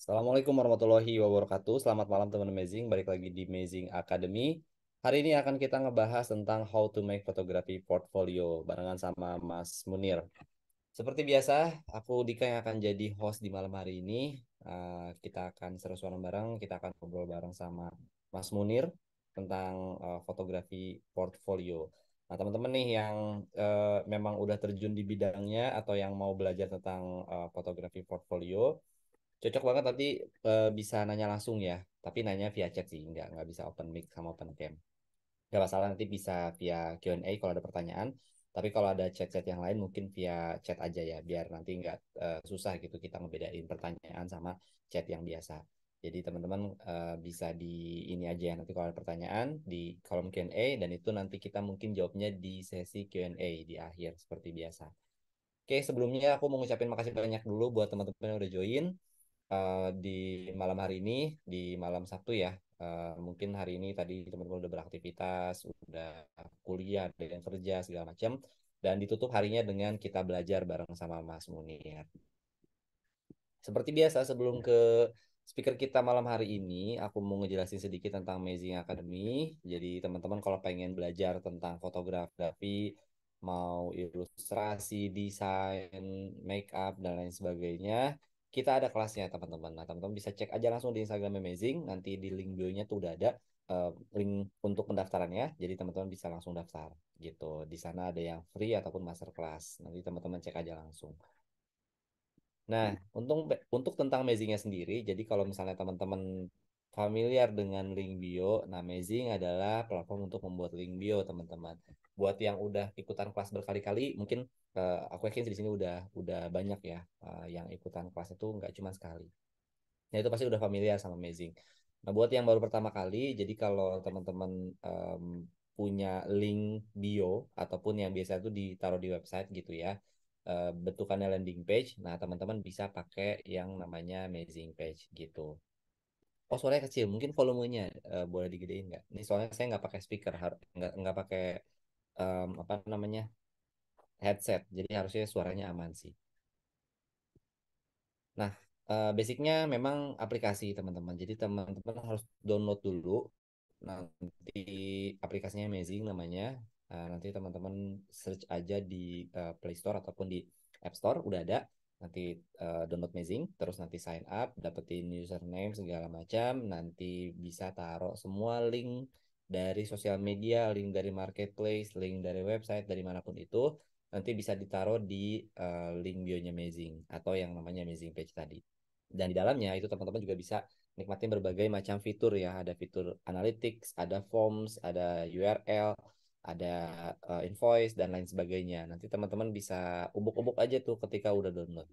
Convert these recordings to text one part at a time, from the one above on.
Assalamualaikum warahmatullahi wabarakatuh. Selamat malam teman Amazing. Balik lagi di Amazing Academy. Hari ini akan kita ngebahas tentang how to make photography portfolio barengan sama Mas Munir. Seperti biasa, aku Dika yang akan jadi host di malam hari ini. Kita akan seru-seruan bareng, kita akan ngobrol bareng sama Mas Munir tentang fotografi portfolio. Nah, teman-teman nih yang memang udah terjun di bidangnya atau yang mau belajar tentang fotografi portfolio, cocok banget nanti bisa nanya langsung ya. Tapi nanya via chat sih, nggak bisa open mic sama open cam. Nggak masalah nanti bisa via Q&A kalau ada pertanyaan. Tapi kalau ada chat-chat yang lain mungkin via chat aja ya, biar nanti nggak susah gitu kita ngebedain pertanyaan sama chat yang biasa. Jadi teman-teman bisa di ini aja ya, nanti kalau ada pertanyaan di kolom Q&A dan itu nanti kita mungkin jawabnya di sesi Q&A di akhir seperti biasa. Oke, sebelumnya aku mau ngucapin makasih banyak dulu buat teman-teman yang udah join di malam hari ini, di malam Sabtu ya. Mungkin hari ini tadi teman-teman udah beraktivitas, udah kuliah, ada yang kerja segala macam, dan ditutup harinya dengan kita belajar bareng sama Mas Munir. Seperti biasa, sebelum ke speaker kita malam hari ini, aku mau ngejelasin sedikit tentang Amazing Academy. Jadi teman-teman kalau pengen belajar tentang fotografi, mau ilustrasi, desain, make up, dan lain sebagainya, kita ada kelasnya teman-teman. Nah, teman-teman bisa cek aja langsung di Instagram Amazing, nanti di link bio-nya tuh udah ada link untuk pendaftarannya. Jadi teman-teman bisa langsung daftar gitu. Di sana ada yang free ataupun masterclass. Nanti teman-teman cek aja langsung. Nah, untuk tentang Amazing-nya sendiri, jadi kalau misalnya teman-teman familiar dengan link bio, nah Amazing adalah platform untuk membuat link bio, teman-teman. Buat yang udah ikutan kelas berkali-kali, mungkin aku yakin di sini udah banyak ya yang ikutan kelas itu nggak cuma sekali. Nah, itu pasti udah familiar sama Amazing. Nah, buat yang baru pertama kali, jadi kalau teman-teman em, punya link bio ataupun yang biasa itu ditaruh di website gitu ya, bentukannya landing page. Nah, teman-teman bisa pakai yang namanya Amazing Page gitu. Oh, suaranya kecil, mungkin volumenya boleh digedein nggak? Ini soalnya saya nggak pakai speaker, nggak pakai apa namanya headset, jadi harusnya suaranya aman sih. Nah, basicnya memang aplikasi teman-teman. Jadi teman-teman harus download dulu. Nanti aplikasinya Amazing namanya. Nanti teman-teman search aja di Play Store ataupun di App Store udah ada. Nanti download Amazing, terus nanti sign up, dapetin username segala macam. Nanti bisa taruh semua link dari sosial media, link dari marketplace, link dari website, dari manapun itu nanti bisa ditaruh di link bio-nya Amazing atau yang namanya Amazing Page tadi. Dan di dalamnya itu teman-teman juga bisa nikmatin berbagai macam fitur ya. Ada fitur analytics, ada forms, ada URL, ada invoice dan lain sebagainya. Nanti teman-teman bisa ubuk-ubuk aja tuh ketika udah download.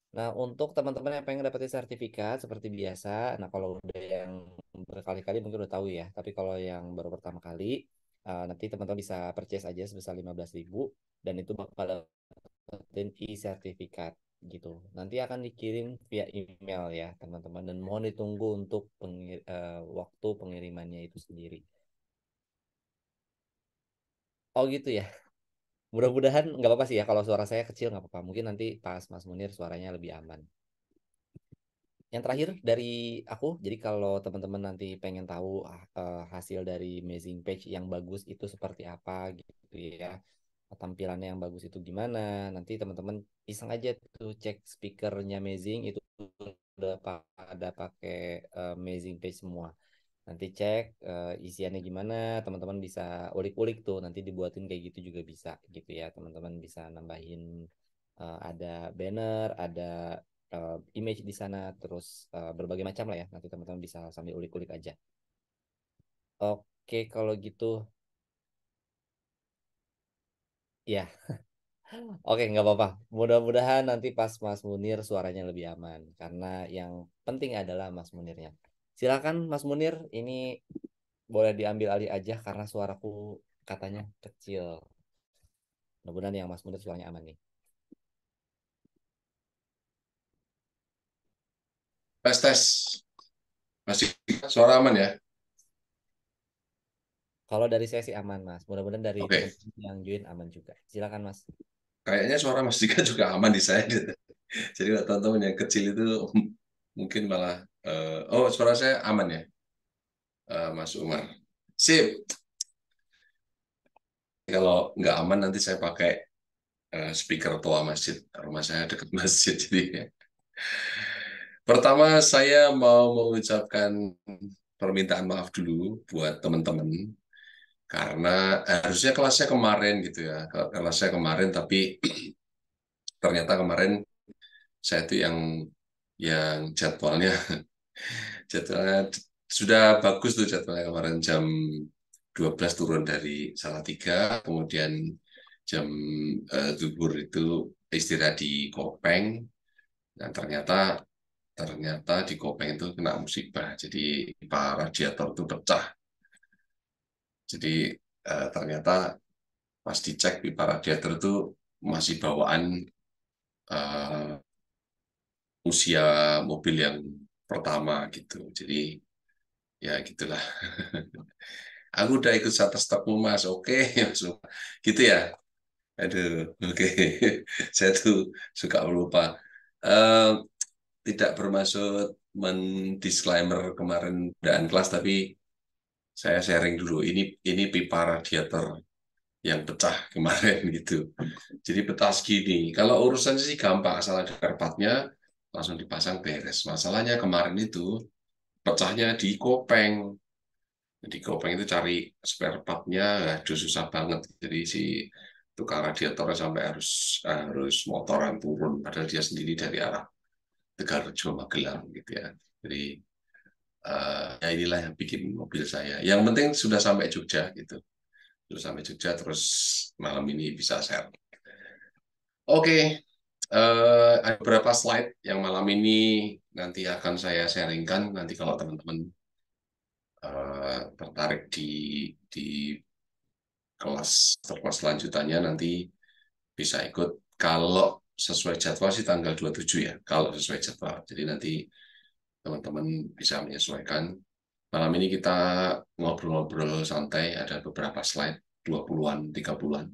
Nah, untuk teman-teman yang pengen dapetin sertifikat seperti biasa, nah kalau udah yang berkali-kali mungkin udah tahu ya, tapi kalau yang baru pertama kali, nanti teman-teman bisa purchase aja sebesar 15.000 dan itu bakal dapetin e-sertifikat gitu. Nanti akan dikirim via email ya, teman-teman, dan mohon ditunggu untuk waktu pengirimannya itu sendiri. Oh gitu ya. Mudah-mudahan nggak apa-apa sih ya kalau suara saya kecil nggak apa-apa. Mungkin nanti pas Mas Munir suaranya lebih aman. Yang terakhir dari aku, jadi kalau teman-teman nanti pengen tahu hasil dari Amazing Page yang bagus itu seperti apa gitu ya, tampilannya yang bagus itu gimana, nanti teman-teman iseng aja tuh cek speakernya Amazing itu udah pada pakai Amazing Page semua. Nanti cek isiannya gimana, teman-teman bisa ulik-ulik tuh, nanti dibuatin kayak gitu juga bisa gitu ya, teman-teman bisa nambahin ada banner, ada image di sana, terus berbagai macam lah ya. Nanti teman-teman bisa sambil ulik-ulik aja. Oke, kalau gitu, ya, oke nggak apa-apa. Mudah-mudahan nanti pas Mas Munir suaranya lebih aman, karena yang penting adalah Mas Munirnya. Silakan Mas Munir, ini boleh diambil alih aja karena suaraku katanya kecil. Mudah-mudahan yang Mas Munir suaranya aman nih. Tes tes masih suara aman ya? Kalau dari saya sih aman, Mas. Mudah-mudahan dari Oke, teman-teman yang join aman juga. Silakan, Mas. kayaknya suara Mas Dika juga aman di saya gitu. Jadi kalau teman-teman yang kecil itu mungkin malah oh, suara saya aman ya, Mas Umar. Sip. Kalau nggak aman nanti saya pakai speaker toa masjid. Rumah saya dekat masjid, jadi pertama saya mau mengucapkan permintaan maaf dulu buat teman-teman karena harusnya kelasnya kemarin gitu ya, kelasnya kemarin, tapi ternyata kemarin saya itu yang jadwalnya sudah bagus tuh, jadwalnya kemarin jam 12 turun dari Salatiga, kemudian jam zuhur itu istirahat di Kopeng, dan ternyata di Kopeng itu kena musibah, jadi pipa radiator itu pecah. Jadi ternyata pas dicek pipa radiator itu masih bawaan uh, usia mobil yang pertama gitu. Jadi ya gitulah. Aku udah ikut Shutterstock Mas, oke, Mas. Gitu ya. Aduh, oke. Saya tuh suka lupa. Eh, Tidak bermaksud mendisklaimer kemarin dan kelas, tapi saya sharing dulu. Ini pipa radiator yang pecah kemarin gitu. Jadi pecah segini. Kalau urusan sih gampang, asal ada karpatnya langsung dipasang beres. Masalahnya kemarin itu pecahnya di kopeng. Di kopeng itu cari spare part-nya, aduh susah banget. Jadi si tukang radiatornya sampai harus motoran turun, padahal dia sendiri dari arah Tegarrejo Magelang gitu ya. Jadi ya inilah yang bikin mobil saya. Yang penting sudah sampai Jogja gitu. Sudah sampai Jogja, terus malam ini bisa share. Oke, ada beberapa slide yang malam ini nanti akan saya sharingkan. Nanti kalau teman-teman tertarik di kelas selanjutannya nanti bisa ikut. Kalau sesuai jadwal sih tanggal 27 ya, kalau sesuai jadwal. Jadi nanti teman-teman bisa menyesuaikan. Malam ini kita ngobrol-ngobrol santai, ada beberapa slide, 20-an, 30-an.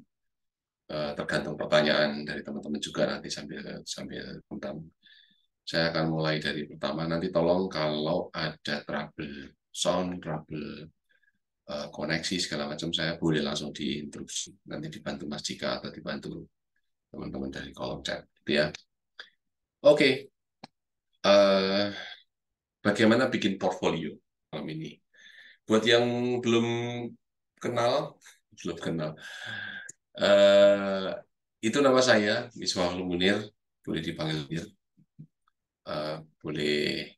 Tergantung pertanyaan dari teman-teman juga nanti sambil sambil tentang. Saya akan mulai dari pertama. Nanti tolong kalau ada trouble sound, trouble koneksi segala macam, saya boleh langsung diinterupsi. Nanti dibantu Mas Jika atau dibantu teman-teman dari kolom chat. Gitu ya. Oke, bagaimana bikin portfolio malam ini? Buat yang belum kenal, belum kenal, eh, itu nama saya, Misbahul Munir, boleh dipanggil Munir. Boleh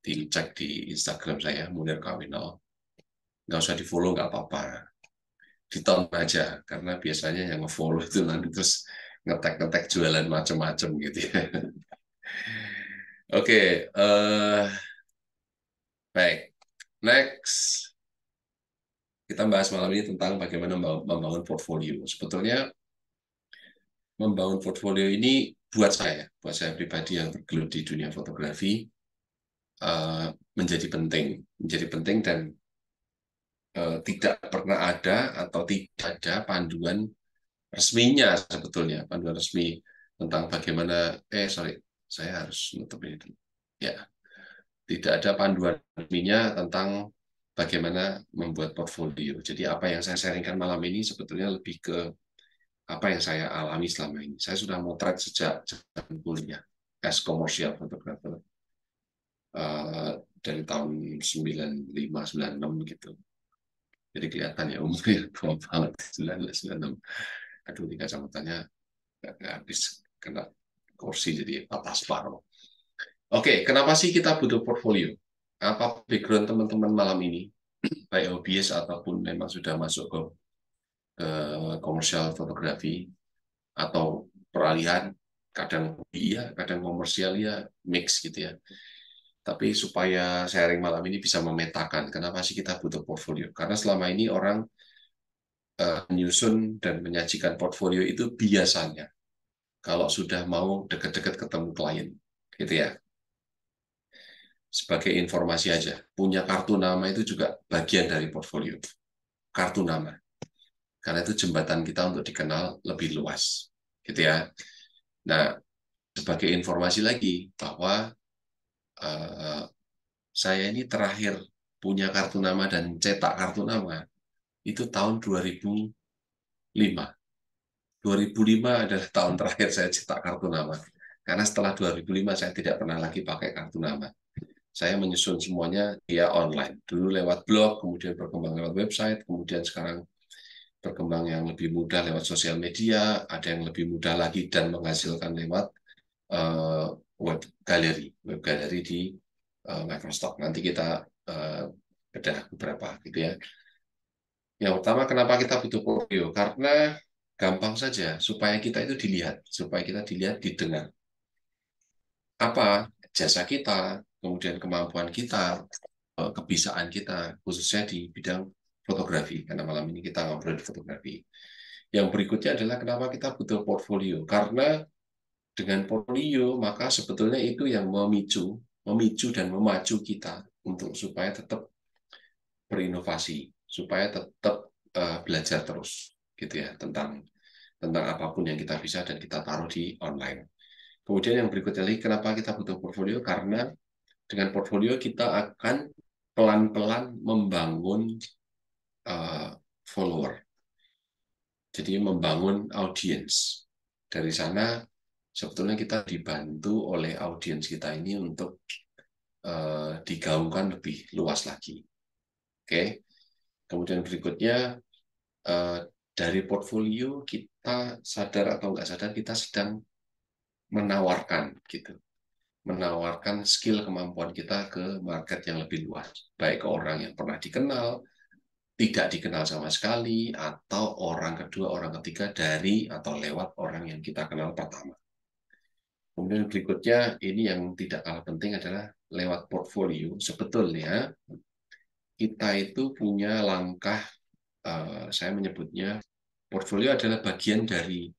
dicek di Instagram saya, Munir Kawinal. Nggak usah di-follow, nggak apa-apa. Ditonton aja, karena biasanya yang nge-follow itu nanti terus ngetek-ngetek jualan macam-macam gitu ya. Oke, baik. Next, kita bahas malam ini tentang bagaimana membangun portfolio. Sebetulnya membangun portfolio ini buat saya pribadi yang bergelut di dunia fotografi, menjadi penting dan tidak pernah ada atau tidak ada panduan resminya sebetulnya, panduan resmi tentang bagaimana, sorry, saya harus menutup ini dulu. Ya, tidak ada panduan resminya tentang bagaimana membuat portfolio. Jadi apa yang saya sharingkan malam ini sebetulnya lebih ke apa yang saya alami selama ini. Saya sudah motret sejak kuliah as commercial photographer dari tahun 95-96 gitu. Jadi kelihatan ya umurnya tua banget, 1996. Aduh, ini kacamatanya nggak habis kena kursi jadi patah separuh. Oke, kenapa sih kita butuh portfolio? Apa background teman-teman malam ini? Baik hobiis ataupun memang sudah masuk ke komersial fotografi atau peralihan, kadang iya, kadang komersial ya, mix gitu ya. Tapi supaya sharing malam ini bisa memetakan kenapa sih kita butuh portfolio. Karena selama ini orang menyusun dan menyajikan portfolio itu biasanya kalau sudah mau dekat-dekat ketemu klien, gitu ya. Sebagai informasi aja, punya kartu nama itu juga bagian dari portfolio. Kartu nama. Karena itu jembatan kita untuk dikenal lebih luas, gitu ya. Nah, sebagai informasi lagi bahwa eh, saya ini terakhir punya kartu nama dan cetak kartu nama itu tahun 2005. 2005 adalah tahun terakhir saya cetak kartu nama. Karena setelah 2005 saya tidak pernah lagi pakai kartu nama. Saya menyusun semuanya via online. Dulu lewat blog, kemudian berkembang lewat website, kemudian sekarang berkembang yang lebih mudah lewat sosial media, ada yang lebih mudah lagi dan menghasilkan lewat uh, web galeri di Microsoft. Nanti kita bedah beberapa gitu ya. Yang pertama, kenapa kita butuh portfolio? Karena gampang saja supaya kita itu dilihat, supaya kita dilihat, didengar. Apa jasa kita, kemudian kemampuan kita, kebisaan kita, khususnya di bidang fotografi. Karena malam ini kita ngobrol di fotografi. Yang berikutnya adalah kenapa kita butuh portfolio. Karena dengan portfolio, maka sebetulnya itu yang memicu dan memacu kita untuk supaya tetap berinovasi, supaya tetap belajar terus, gitu ya, tentang apapun yang kita bisa dan kita taruh di online. Kemudian yang berikutnya lagi, kenapa kita butuh portfolio? Karena dengan portfolio kita akan pelan-pelan membangun follower, jadi membangun audiens. Dari sana sebetulnya kita dibantu oleh audiens kita ini untuk digaungkan lebih luas lagi. Oke. Kemudian berikutnya dari portfolio kita sadar atau nggak sadar kita sedang menawarkan gitu, menawarkan skill kemampuan kita ke market yang lebih luas, baik ke orang yang pernah dikenal, tidak dikenal sama sekali, atau orang kedua, orang ketiga dari atau lewat orang yang kita kenal pertama. Kemudian berikutnya, ini yang tidak kalah penting adalah lewat portfolio. Sebetulnya kita itu punya langkah, saya menyebutnya portfolio adalah bagian dari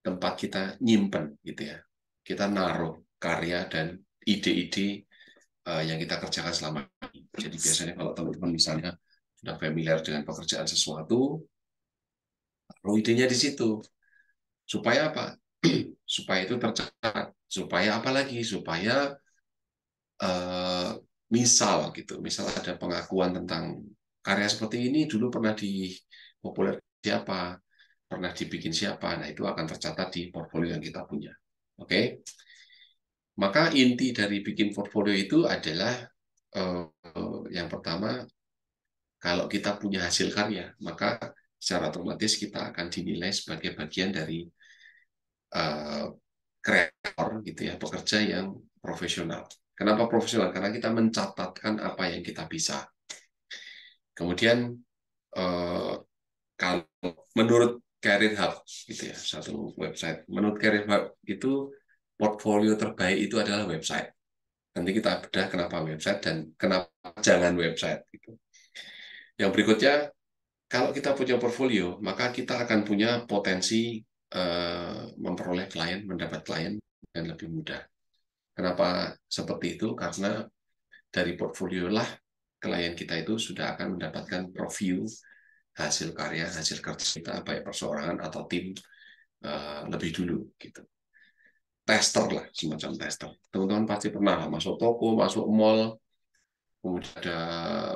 tempat kita nyimpen gitu ya. Kita naruh karya dan ide-ide yang kita kerjakan selama ini. Jadi biasanya kalau teman-teman misalnya sudah familiar dengan pekerjaan sesuatu, taruh idenya di situ. Supaya apa? Supaya itu tercatat. Supaya apa lagi? Supaya uh, misal gitu, misal ada pengakuan tentang karya seperti ini dulu pernah populer siapa, pernah dibikin siapa, nah itu akan tercatat di portfolio yang kita punya. Oke, maka inti dari bikin portfolio itu adalah yang pertama, kalau kita punya hasil karya, maka secara otomatis kita akan dinilai sebagai bagian dari kreator gitu ya, pekerja yang profesional. Kenapa profesional? Karena kita mencatatkan apa yang kita bisa. Kemudian kalau menurut Career Hub gitu ya, satu website. Menurut Career Hub itu portfolio terbaik itu adalah website. Nanti kita bedah kenapa website dan kenapa jangan website gitu. Yang berikutnya, kalau kita punya portfolio, maka kita akan punya potensi memperoleh klien, mendapat klien dan lebih mudah. Kenapa seperti itu? Karena dari portfolio lah klien kita itu sudah akan mendapatkan profil hasil karya, hasil kerja kita, baik perseorangan atau tim lebih dulu gitu. Tester lah, semacam tester. Teman-teman pasti pernah masuk toko, masuk mall, kemudian ada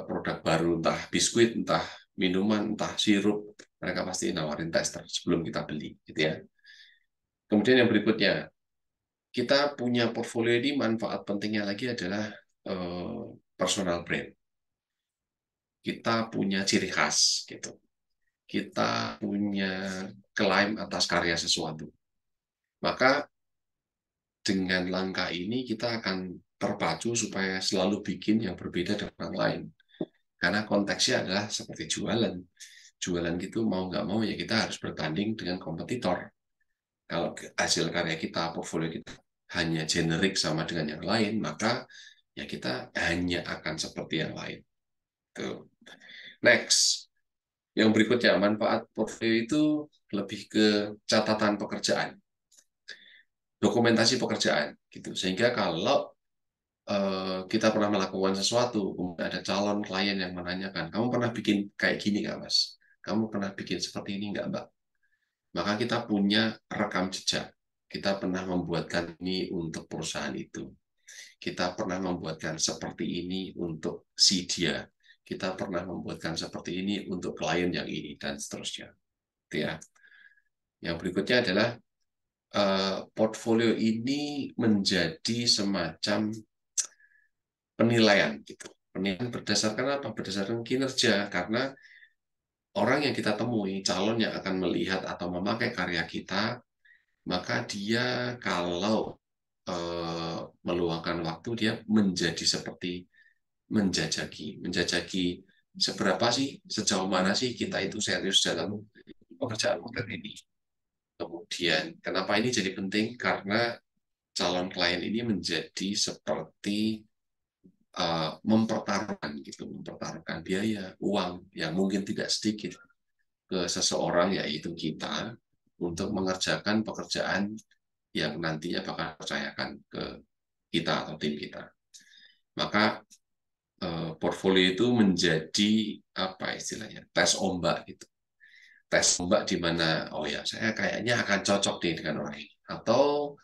produk baru, entah biskuit, entah minuman, entah sirup, mereka pasti nawarin tester sebelum kita beli, gitu ya. Kemudian yang berikutnya, kita punya portfolio ini manfaat pentingnya lagi adalah personal brand. Kita punya ciri khas, gitu. Kita punya klaim atas karya sesuatu. Maka dengan langkah ini kita akan terpacu supaya selalu bikin yang berbeda dengan orang lain. Karena konteksnya adalah seperti jualan. Jualan gitu mau nggak mau ya kita harus bertanding dengan kompetitor. Kalau hasil karya kita, portfolio kita hanya generik sama dengan yang lain, maka ya kita hanya akan seperti yang lain. Tuh. Next, yang berikutnya manfaat portfolio itu lebih ke catatan pekerjaan, dokumentasi pekerjaan, gitu. Sehingga kalau kita pernah melakukan sesuatu, kemudian ada calon klien yang menanyakan, kamu pernah bikin kayak gini nggak, Mas? Kamu pernah bikin seperti ini nggak, Mbak? Maka kita punya rekam jejak. Kita pernah membuatkan ini untuk perusahaan itu. Kita pernah membuatkan seperti ini untuk si dia. Kita pernah membuatkan seperti ini untuk klien yang ini, dan seterusnya. Gitu ya. Yang berikutnya adalah portfolio ini menjadi semacam penilaian. Gitu. Penilaian berdasarkan apa? Berdasarkan kinerja. Karena orang yang kita temui, calon yang akan melihat atau memakai karya kita, maka dia kalau meluangkan waktu, dia menjadi seperti menjajaki seberapa sih, sejauh mana sih kita itu serius dalam pekerjaan konten ini. Kemudian, kenapa ini jadi penting? Karena calon klien ini menjadi seperti mempertaruhkan biaya, uang yang mungkin tidak sedikit ke seseorang, yaitu kita, untuk mengerjakan pekerjaan yang nantinya bakal percayakan ke kita atau tim kita. Maka portfolio itu menjadi apa istilahnya, tes ombak gitu. Tes ombak di mana, oh ya, saya kayaknya akan cocok nih dengan orang ini, atau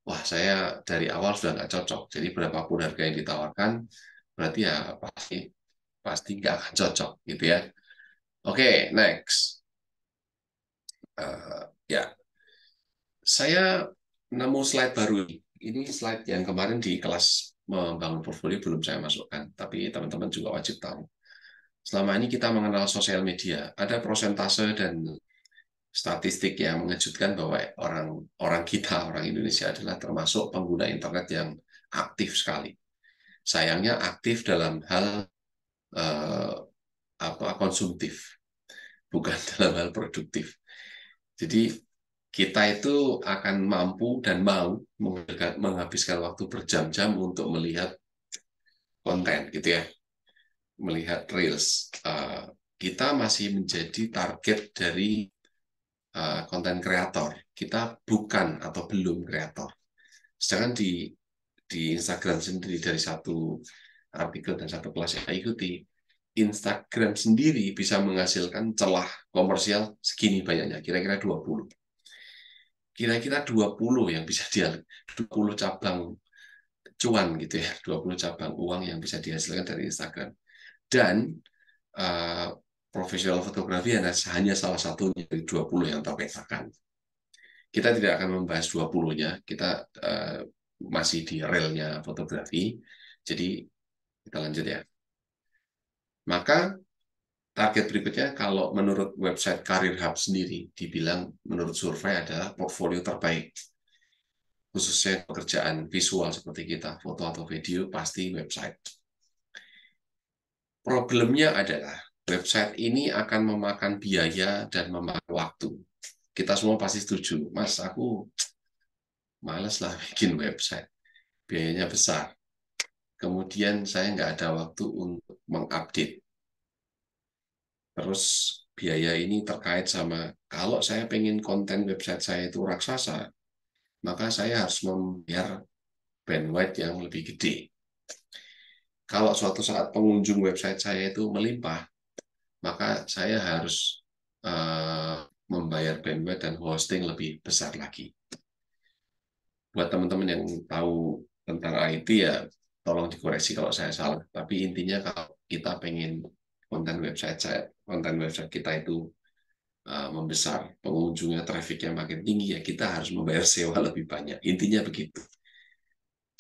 wah, saya dari awal sudah nggak cocok, jadi berapapun harga yang ditawarkan berarti ya pasti pasti nggak akan cocok gitu ya. Oke, next. Ya, saya nemu slide baru ini. Ini slide yang kemarin di kelas membangun portfolio belum saya masukkan, tapi teman-teman juga wajib tahu. Selama ini kita mengenal sosial media, ada prosentase dan statistik yang mengejutkan bahwa orang Indonesia adalah termasuk pengguna internet yang aktif sekali. Sayangnya aktif dalam hal konsumtif, bukan dalam hal produktif. Jadi kita itu akan mampu dan mau menghabiskan waktu berjam-jam untuk melihat konten, gitu ya, melihat reels. Kita masih menjadi target dari konten kreator. Kita bukan atau belum kreator. Sedangkan di Instagram sendiri, dari satu artikel dan satu kelas yang saya ikuti, Instagram sendiri bisa menghasilkan celah komersial segini banyaknya, kira-kira 20. Kira-kira 20 yang bisa dia 20 cabang cuan gitu ya, 20 cabang uang yang bisa dihasilkan dari Instagram. Dan uh, profesional fotografi hanya salah satunya dari 20 yang terpetakan. Kita tidak akan membahas 20-nya, kita masih di realnya fotografi. Jadi kita lanjut ya. Maka target berikutnya, kalau menurut website Career Hub sendiri, dibilang menurut survei adalah portfolio terbaik. Khususnya pekerjaan visual seperti kita, foto atau video, pasti website. Problemnya adalah website ini akan memakan biaya dan memakan waktu. Kita semua pasti setuju, Mas, aku males lah bikin website. Biayanya besar. Kemudian saya nggak ada waktu untuk mengupdate. Terus biaya ini terkait sama, kalau saya pengen konten website saya itu raksasa, maka saya harus membayar bandwidth yang lebih gede. Kalau suatu saat pengunjung website saya itu melimpah, maka saya harus membayar bandwidth dan hosting lebih besar lagi. Buat teman-teman yang tahu tentang IT ya, tolong dikoreksi kalau saya salah. Tapi intinya kalau kita pengen konten website kita itu membesar, pengunjungnya, trafficnya makin tinggi, ya kita harus membayar sewa lebih banyak. Intinya begitu.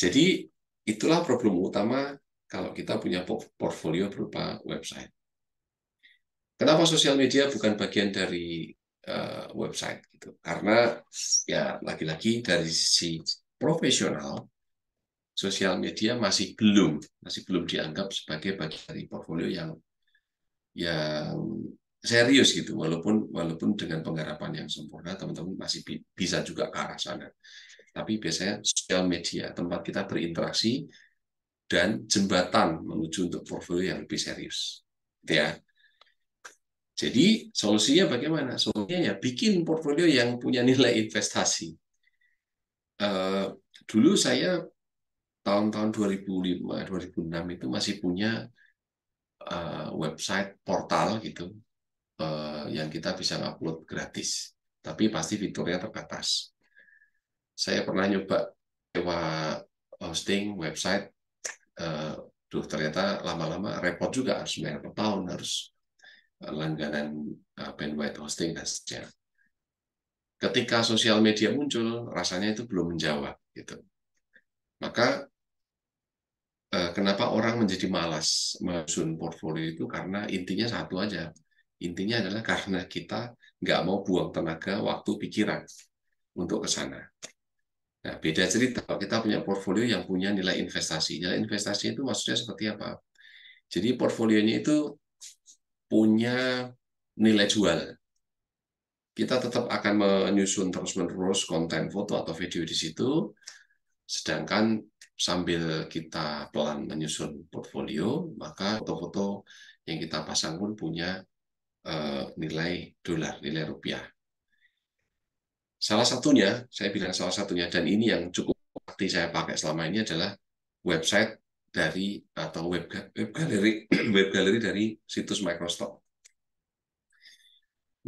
Jadi itulah problem utama kalau kita punya portfolio berupa website. Kenapa sosial media bukan bagian dari website? Gitu? Karena ya lagi-lagi dari sisi profesional, sosial media masih belum dianggap sebagai bagian dari portfolio yang serius gitu, walaupun dengan penggarapan yang sempurna, teman-teman masih bisa juga ke arah sana. Tapi biasanya sosial media tempat kita berinteraksi dan jembatan menuju untuk portfolio yang lebih serius, gitu ya. Jadi solusinya bagaimana? Solusinya ya bikin portfolio yang punya nilai investasi. Dulu saya tahun-tahun 2005, 2006 itu masih punya website portal gitu, yang kita bisa upload gratis, tapi pasti fiturnya terbatas. Saya pernah nyoba sewa hosting website, ternyata lama-lama repot juga, harus bayar per tahun, harus langganan bandwidth hosting dan seterusnya. Ketika sosial media muncul, rasanya itu belum menjawab gitu. Maka kenapa orang menjadi malas menyusun portfolio itu karena intinya satu aja. Intinya adalah karena kita nggak mau buang tenaga, waktu, pikiran untuk ke sana. Nah, beda cerita kalau kita punya portfolio yang punya nilai investasi. Nilai investasi itu maksudnya seperti apa? Jadi portfolionya itu punya nilai jual. Kita tetap akan menyusun terus-menerus konten foto atau video di situ, sedangkan sambil kita pelan menyusun portfolio, maka foto-foto yang kita pasang pun punya nilai dolar, nilai rupiah. Salah satunya, saya bilang salah satunya, dan ini yang cukup aktif saya pakai selama ini adalah website dari atau web galeri web galeri dari situs Microsoft.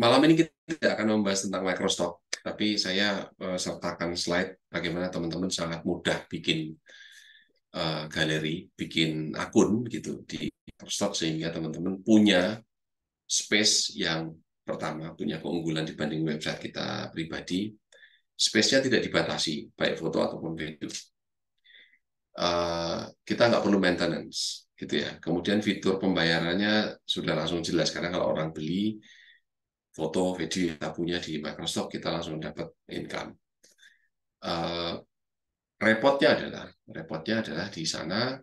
Malam ini kita tidak akan membahas tentang Microsoft, tapi saya sertakan slide bagaimana teman-teman sangat mudah bikin galeri, bikin akun gitu di Microsoft sehingga teman-teman punya space yang pertama, punya keunggulan dibanding website kita pribadi. Space-nya tidak dibatasi, baik foto ataupun video. Kita nggak perlu maintenance, gitu ya. Kemudian fitur pembayarannya sudah langsung jelas, karena kalau orang beli foto, video yang kita punya di Microsoft, kita langsung dapat income. Repotnya adalah di sana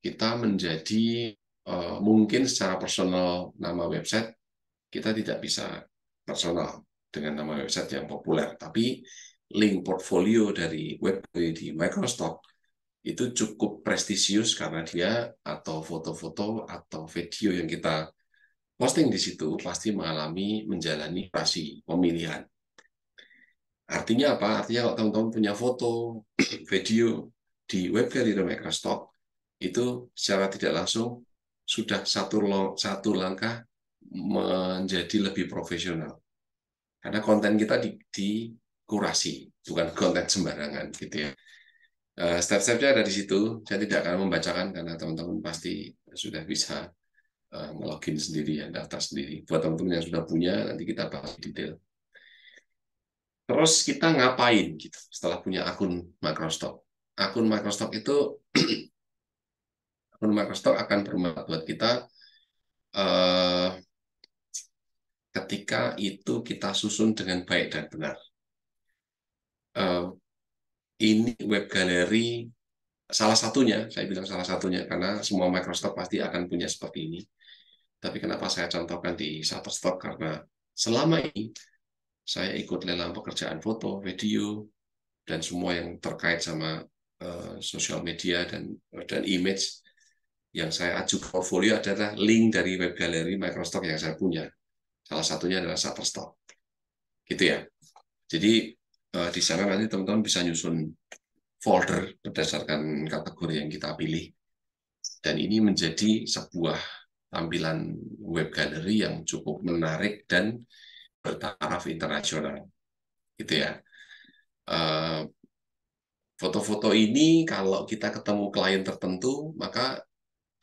kita menjadi mungkin secara personal nama website kita tidak bisa personal dengan nama website yang populer, tapi link portfolio dari web di Microsoft itu cukup prestisius karena dia atau foto-foto atau video yang kita posting di situ pasti menjalani operasi pemilihan. Artinya apa? Artinya kalau teman-teman punya foto, video di web galeri Microsoft, itu secara tidak langsung sudah satu langkah menjadi lebih profesional. Karena konten kita dikurasi, bukan konten sembarangan gitu ya. Step-stepnya ada di situ. Saya tidak akan membacakan karena teman-teman pasti sudah bisa ngelogin sendiri, ya, daftar sendiri. Buat teman-teman yang sudah punya, nanti kita bahas detail. Terus kita ngapain gitu setelah punya akun Microsoft? Akun Microsoft itu akun Microsoft akan bermanfaat buat kita eh, ketika itu kita susun dengan baik dan benar. Ini web galeri salah satunya, saya bilang salah satunya karena semua Microsoft pasti akan punya seperti ini. Tapi kenapa saya contohkan di Shutterstock? Karena selama ini saya ikut lelang pekerjaan foto, video, dan semua yang terkait sama sosial media dan image yang saya ajukan portfolio adalah link dari web galeri Microsoft yang saya punya. Salah satunya adalah Shutterstock. Gitu ya. Jadi di sana nanti teman-teman bisa nyusun folder berdasarkan kategori yang kita pilih. Dan ini menjadi sebuah tampilan web galeri yang cukup menarik dan bertaraf internasional. Gitu ya. Foto-foto ini kalau kita ketemu klien tertentu, maka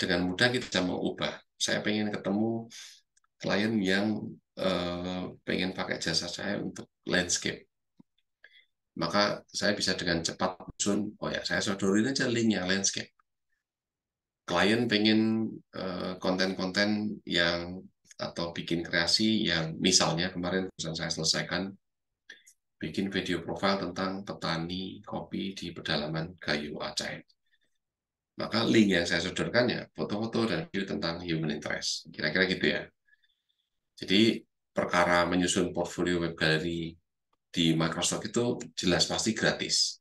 dengan mudah kita bisa mengubah. Saya pengen ketemu klien yang pengen pakai jasa saya untuk landscape. Maka saya bisa dengan cepat usun, oh ya saya sodorin aja linknya landscape. Klien pengen konten-konten yang atau bikin kreasi yang misalnya kemarin saya selesaikan bikin video profile tentang petani kopi di pedalaman Gayo Aceh. Maka link yang saya sodorkan ya foto-foto dan video tentang human interest. Kira-kira gitu ya. Jadi perkara menyusun portfolio web galeri di Microsoft itu jelas pasti gratis.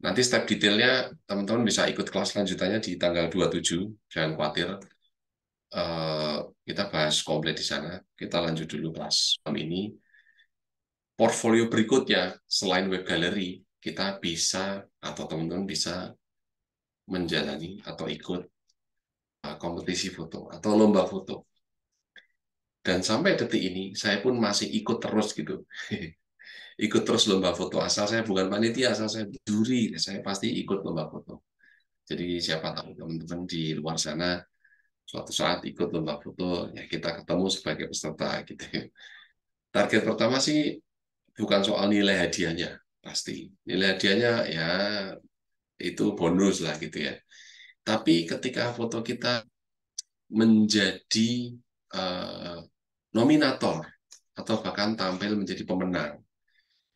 Nanti step detailnya teman-teman bisa ikut kelas lanjutannya di tanggal 27, jangan khawatir. Kita bahas komplit di sana. Kita lanjut dulu kelas ini. Portfolio berikutnya, selain web galeri, kita bisa atau teman-teman bisa menjalani atau ikut kompetisi foto atau lomba foto. Dan sampai detik ini, saya pun masih ikut terus gitu. Ikut terus lomba foto, asal saya bukan panitia, asal saya juri, saya pasti ikut lomba foto. Jadi siapa tahu teman-teman di luar sana suatu saat ikut lomba foto, ya kita ketemu sebagai peserta gitu. Target pertama sih bukan soal nilai hadiahnya, pasti. Nilai hadiahnya ya itu bonus lah gitu ya. Tapi ketika foto kita menjadi uh, nominator atau bahkan tampil menjadi pemenang,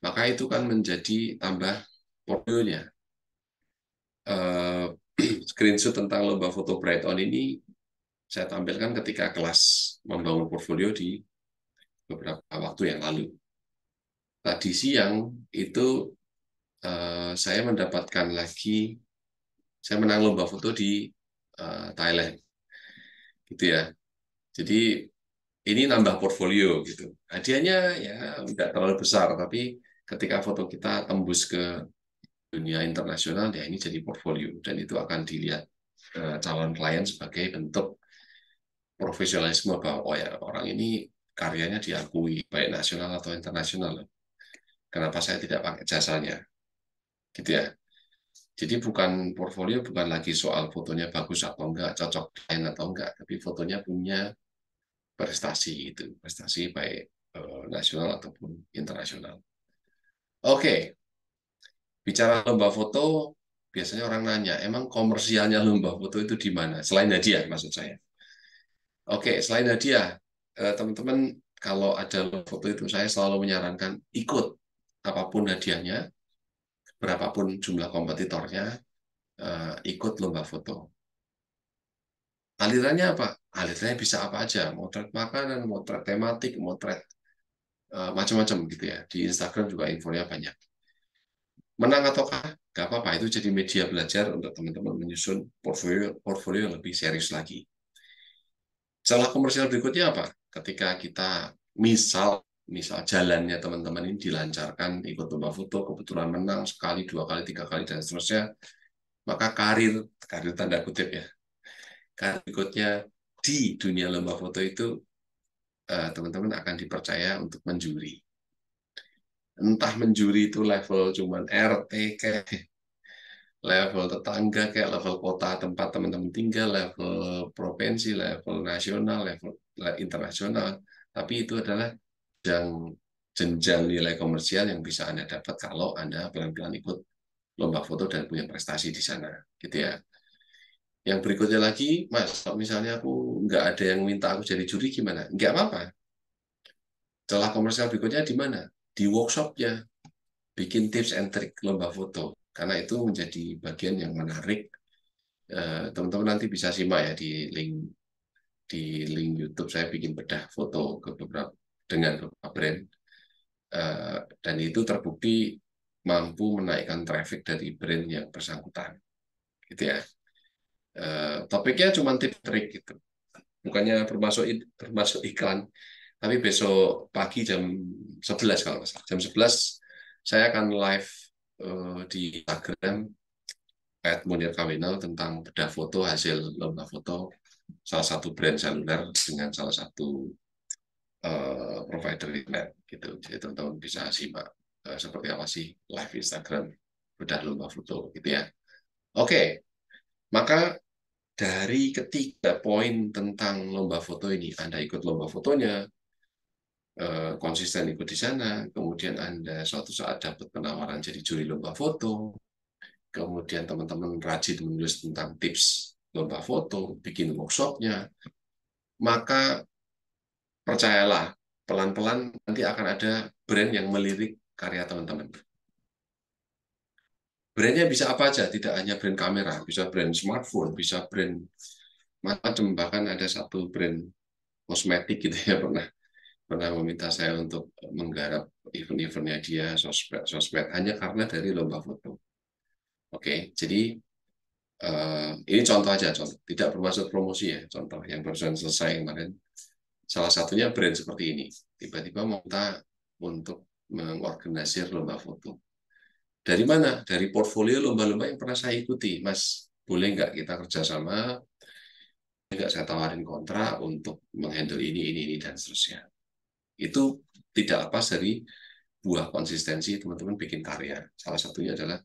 maka itu kan menjadi tambah portfolionya. Uh, Screenshot tentang lomba foto Bright On ini saya tampilkan ketika kelas membangun portfolio di beberapa waktu yang lalu. Tadi siang itu saya mendapatkan lagi, saya menang lomba foto di Thailand, gitu ya. Jadi ini nambah portfolio gitu. Hadiahnya ya tidak terlalu besar, tapi ketika foto kita tembus ke dunia internasional, ya ini jadi portfolio dan itu akan dilihat calon klien sebagai bentuk profesionalisme bahwa oh ya orang ini karyanya diakui baik nasional atau internasional. Kenapa saya tidak pakai jasanya? Gitu ya. Jadi bukan portfolio bukan lagi soal fotonya bagus atau enggak, cocok klien atau enggak, tapi fotonya punya prestasi itu, prestasi baik nasional ataupun internasional. Oke, bicara lomba foto, biasanya orang nanya, emang komersialnya lomba foto itu di mana? Selain hadiah, maksud saya. Oke, selain hadiah, teman-teman kalau ada lomba foto itu saya selalu menyarankan ikut apapun hadiahnya, berapapun jumlah kompetitornya, ikut lomba foto. Alirannya apa? Alirannya bisa apa aja, motret makanan, motret tematik, motret macam-macam gitu ya. Di Instagram juga infonya banyak. Menang atau kalah, nggak apa-apa. Itu jadi media belajar untuk teman-teman menyusun portfolio yang lebih serius lagi. Celah komersial berikutnya apa? Ketika kita misal jalannya teman-teman ini dilancarkan, ikut lomba foto, kebetulan menang sekali, 2 kali, 3 kali, dan seterusnya, maka karir tanda kutip ya, karir berikutnya di dunia lomba foto itu teman-teman akan dipercaya untuk menjuri. Entah menjuri itu level cuman RT, kayak level tetangga, kayak level kota tempat teman-teman tinggal, level provinsi, level nasional, level internasional. Tapi itu adalah jenjang nilai komersial yang bisa Anda dapat kalau Anda pelan-pelan ikut lomba foto dan punya prestasi di sana. Gitu ya. Yang berikutnya lagi, Mas, kalau misalnya aku nggak ada yang minta aku jadi juri gimana? Nggak apa-apa. Celah komersial berikutnya di mana? Di workshopnya, bikin tips and trick lomba foto. Karena itu menjadi bagian yang menarik. Teman-teman nanti bisa simak ya di link YouTube saya bikin bedah foto ke beberapa dengan beberapa brand. Dan itu terbukti mampu menaikkan traffic dari brand yang bersangkutan. Gitu ya. Topiknya cuma tips trik gitu. Bukannya termasuk iklan. Tapi besok pagi jam 11 kalau nggak salah. Jam 11 saya akan live di Instagram @munirkawinal tentang bedah foto hasil lomba foto salah satu brand seluler dengan salah satu provider internet gitu. Jadi teman-teman bisa simak seperti apa sih live Instagram bedah lomba foto gitu ya. Oke, maka dari ketiga poin tentang lomba foto ini, Anda ikut lomba fotonya, konsisten ikut di sana, kemudian Anda suatu saat dapat penawaran jadi juri lomba foto, kemudian teman-teman rajin menulis tentang tips lomba foto, bikin workshopnya, maka percayalah, pelan-pelan nanti akan ada brand yang melirik karya teman-teman. Brandnya bisa apa aja, tidak hanya brand kamera, bisa brand smartphone, bisa brand macam, bahkan ada satu brand kosmetik gitu ya, pernah meminta saya untuk menggarap event-eventnya dia, sosmed hanya karena dari lomba foto. Oke, jadi ini contoh aja, contoh tidak bermaksud promosi ya, contoh yang barusan selesai kemarin. Salah satunya brand seperti ini, tiba-tiba minta untuk mengorganisir lomba foto. Dari mana? Dari portfolio lomba-lomba yang pernah saya ikuti, Mas. Boleh nggak kita kerjasama? Nggak saya tawarin kontrak untuk menghandle ini, dan seterusnya. Itu tidak lepas dari buah konsistensi teman-teman bikin karya. Salah satunya adalah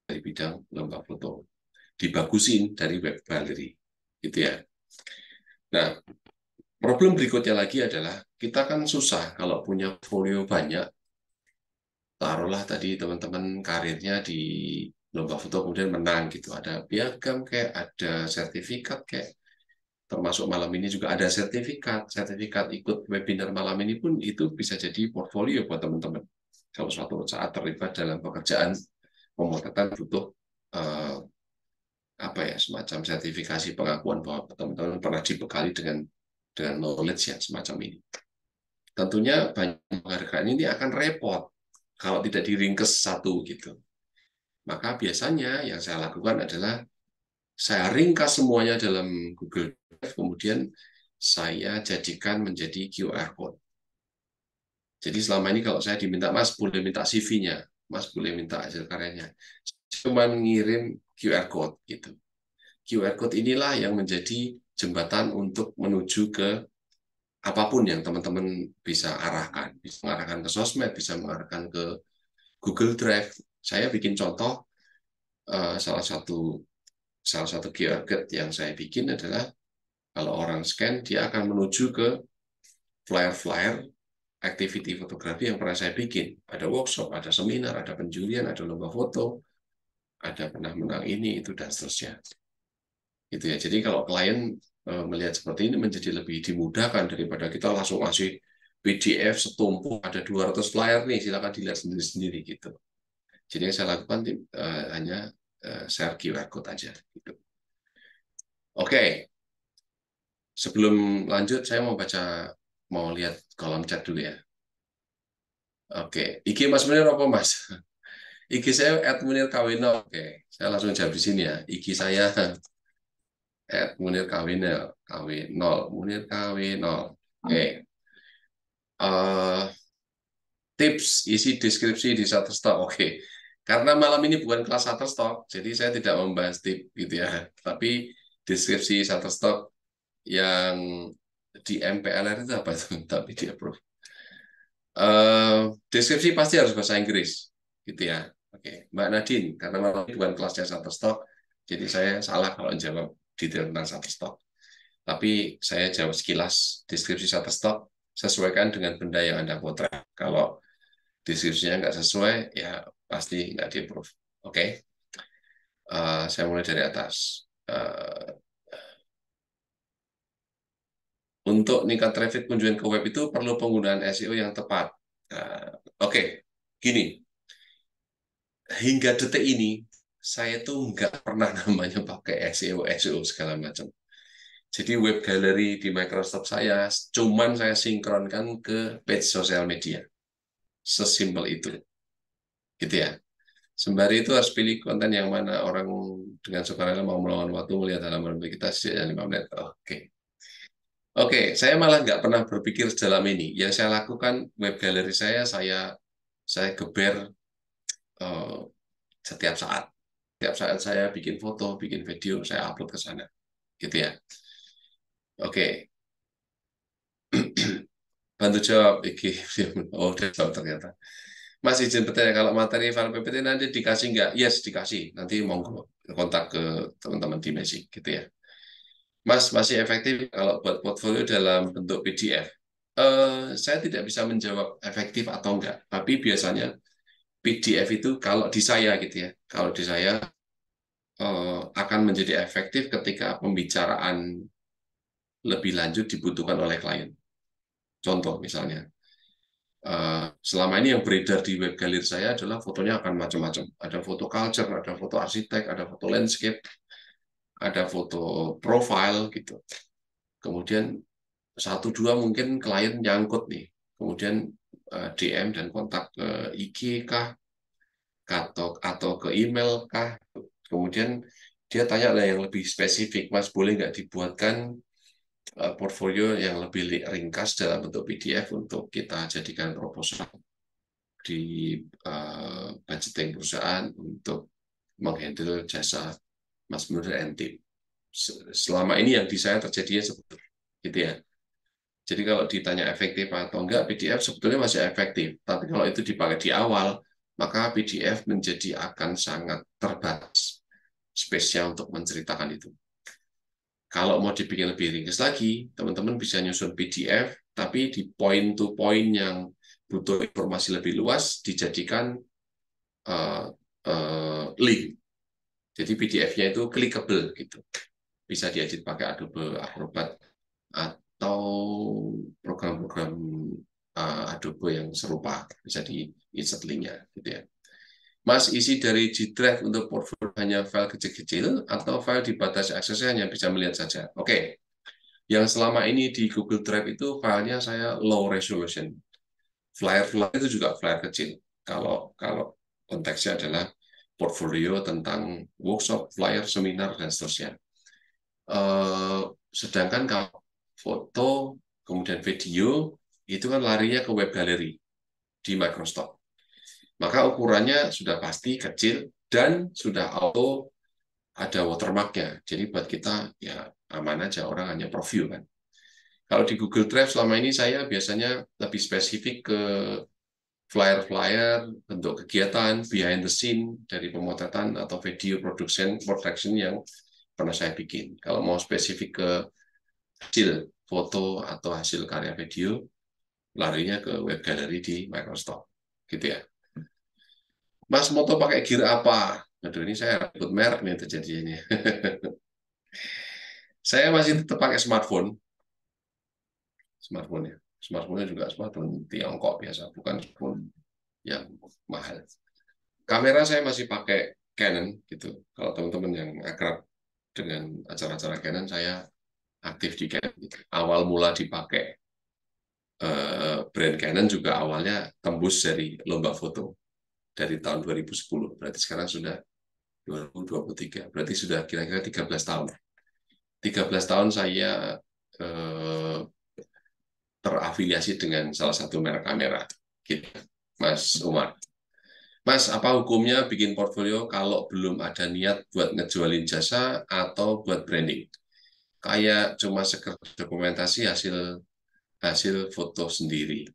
dari bidang lomba foto. Dibagusin dari web gallery. Gitu ya. Nah, problem berikutnya lagi adalah kita kan susah kalau punya folio banyak. Taruhlah tadi teman-teman karirnya di lomba foto kemudian menang gitu. Ada piagam kayak, ada sertifikat kayak, termasuk malam ini juga ada sertifikat ikut webinar malam ini pun itu bisa jadi portfolio buat teman-teman kalau suatu saat terlibat dalam pekerjaan pemotretan butuh eh, apa ya, semacam sertifikasi pengakuan bahwa teman-teman pernah dibekali dengan knowledge yang semacam ini. Tentunya banyak penghargaan ini akan repot kalau tidak diringkes satu gitu. Maka biasanya yang saya lakukan adalah saya ringkas semuanya dalam Google Drive, kemudian saya jadikan menjadi QR code. Jadi selama ini kalau saya diminta, Mas boleh minta CV-nya, Mas boleh minta hasil karyanya, cuma mengirim QR code gitu. QR code inilah yang menjadi jembatan untuk menuju ke apapun yang teman-teman bisa arahkan. Bisa mengarahkan ke sosmed, bisa mengarahkan ke Google Drive. Saya bikin contoh, salah satu QR code yang saya bikin adalah kalau orang scan, dia akan menuju ke flyer-flyer activity fotografi yang pernah saya bikin. Ada workshop, ada seminar, ada penjurian, ada lomba foto, ada pernah menang ini, itu, dan seterusnya. Gitu ya. Jadi kalau klien melihat seperti ini menjadi lebih dimudahkan daripada kita langsung ngasih PDF setumpuk, ada 200 flyer nih, silakan dilihat sendiri-sendiri gitu. Jadi yang saya lakukan hanya share QR code aja. Gitu. Oke, sebelum lanjut saya mau lihat kolom chat dulu ya. Oke, IG Mas Munir apa Mas? IG saya @munirkawino. Oke, saya langsung jawab di sini ya. IG saya @munirkawino, Munir KW0. Oke. Tips isi deskripsi di Shutterstock. Oke. Karena malam ini bukan kelas Shutterstock, jadi saya tidak membahas tip gitu ya. Tapi deskripsi Shutterstock yang di MPLR itu apa tuh? Tapi di approve. Deskripsi pasti harus bahasa Inggris, gitu ya. Oke, Mbak Nadine, karena malam ini bukan kelasnya Shutterstock, jadi saya salah kalau jawab detail tentang Shutterstock. Tapi saya jawab sekilas deskripsi Shutterstock sesuaikan dengan benda yang Anda potret. Kalau deskripsinya nggak sesuai, ya pasti nggak di-approve. Oke, saya mulai dari atas. Untuk meningkat traffic kunjungan ke web itu perlu penggunaan SEO yang tepat. Oke, gini, hingga detik ini saya tuh nggak pernah namanya pakai SEO segala macam. Jadi web gallery di Microsoft saya cuman saya sinkronkan ke page sosial media. Sesimpel itu. Gitu ya. Sembari itu harus pilih konten yang mana orang dengan sukarela mau meluangkan waktu melihat halaman web kita setidaknya 5 menit. Oke. Oke, saya malah nggak pernah berpikir sedalam ini. Yang saya lakukan, web gallery saya geber uh, setiap saat. Setiap saat saya bikin foto, bikin video, saya upload ke sana. Gitu ya. Oke, bantu jawab. Oh, udah jawab ternyata. Mas izin bertanya, kalau materi file PPT nanti dikasih nggak? Yes, dikasih. Nanti monggo kontak ke teman-teman di Magic, gitu ya. Mas, masih efektif kalau buat portfolio dalam bentuk PDF? Saya tidak bisa menjawab efektif atau enggak, tapi biasanya PDF itu kalau di saya gitu ya, kalau di saya akan menjadi efektif ketika pembicaraan lebih lanjut dibutuhkan oleh klien. Contoh misalnya, selama ini yang beredar di web galeri saya adalah fotonya akan macam-macam. Ada foto culture, ada foto arsitek, ada foto landscape, ada foto profile gitu. Kemudian satu dua mungkin klien nyangkut nih, kemudian DM dan kontak ke IG kah, atau ke email kah, kemudian dia tanya lah yang lebih spesifik, Mas boleh nggak dibuatkan portfolio yang lebih ringkas dalam bentuk PDF untuk kita jadikan proposal di budgeting perusahaan untuk menghandle jasa Mas Munir and Team. Selama ini yang di saya terjadinya seperti itu ya. Jadi kalau ditanya efektif atau enggak, PDF sebetulnya masih efektif. Tapi kalau itu dipakai di awal, maka PDF menjadi akan sangat terbatas space-nya untuk menceritakan itu. Kalau mau dibikin lebih ringkas lagi, teman-teman bisa nyusun PDF, tapi di point to point yang butuh informasi lebih luas, dijadikan uh, link. Jadi PDF-nya itu clickable gitu. Bisa diedit pakai Adobe Acrobat atau program-program Adobe yang serupa, bisa di insert link-nya gitu ya. Mas, isi dari G Drive untuk portfolio hanya file kecil-kecil atau file dibatasi aksesnya hanya bisa melihat saja? Oke, yang selama ini di Google Drive itu filenya saya low resolution. Flyer-flyer itu juga flyer kecil. Kalau kalau konteksnya adalah portfolio tentang workshop, flyer, seminar, dan seterusnya. Sedangkan kalau foto, kemudian video, itu kan larinya ke web gallery di Microsoft. Maka ukurannya sudah pasti kecil dan sudah auto ada watermarknya. Jadi buat kita ya aman aja, orang hanya preview kan. Kalau di Google Drive selama ini saya biasanya lebih spesifik ke flyer-flyer, bentuk kegiatan, behind the scene dari pemotretan atau video production yang pernah saya bikin. Kalau mau spesifik ke hasil foto atau hasil karya video, larinya ke web gallery di Microsoft. Gitu ya. Mas, moto pakai gear apa? Aduh, ini saya sebut merek nih terjadinya. Saya masih tetap pakai smartphone. Smartphone ya. Smartphone juga smartphone Tiongkok biasa, bukan smartphone yang mahal. Kamera saya masih pakai Canon gitu. Kalau teman-teman yang akrab dengan acara-acara Canon, saya aktif di Canon. Gitu. Awal mula dipakai brand Canon juga awalnya tembus dari lomba foto dari tahun 2010. Berarti sekarang sudah 2023. Berarti sudah kira-kira 13 tahun. 13 tahun saya terafiliasi dengan salah satu merek kamera. Gitu, Mas Umar. Mas, apa hukumnya bikin portfolio kalau belum ada niat buat ngejualin jasa atau buat branding? Kayak cuma sekedar dokumentasi hasil hasil foto sendiri.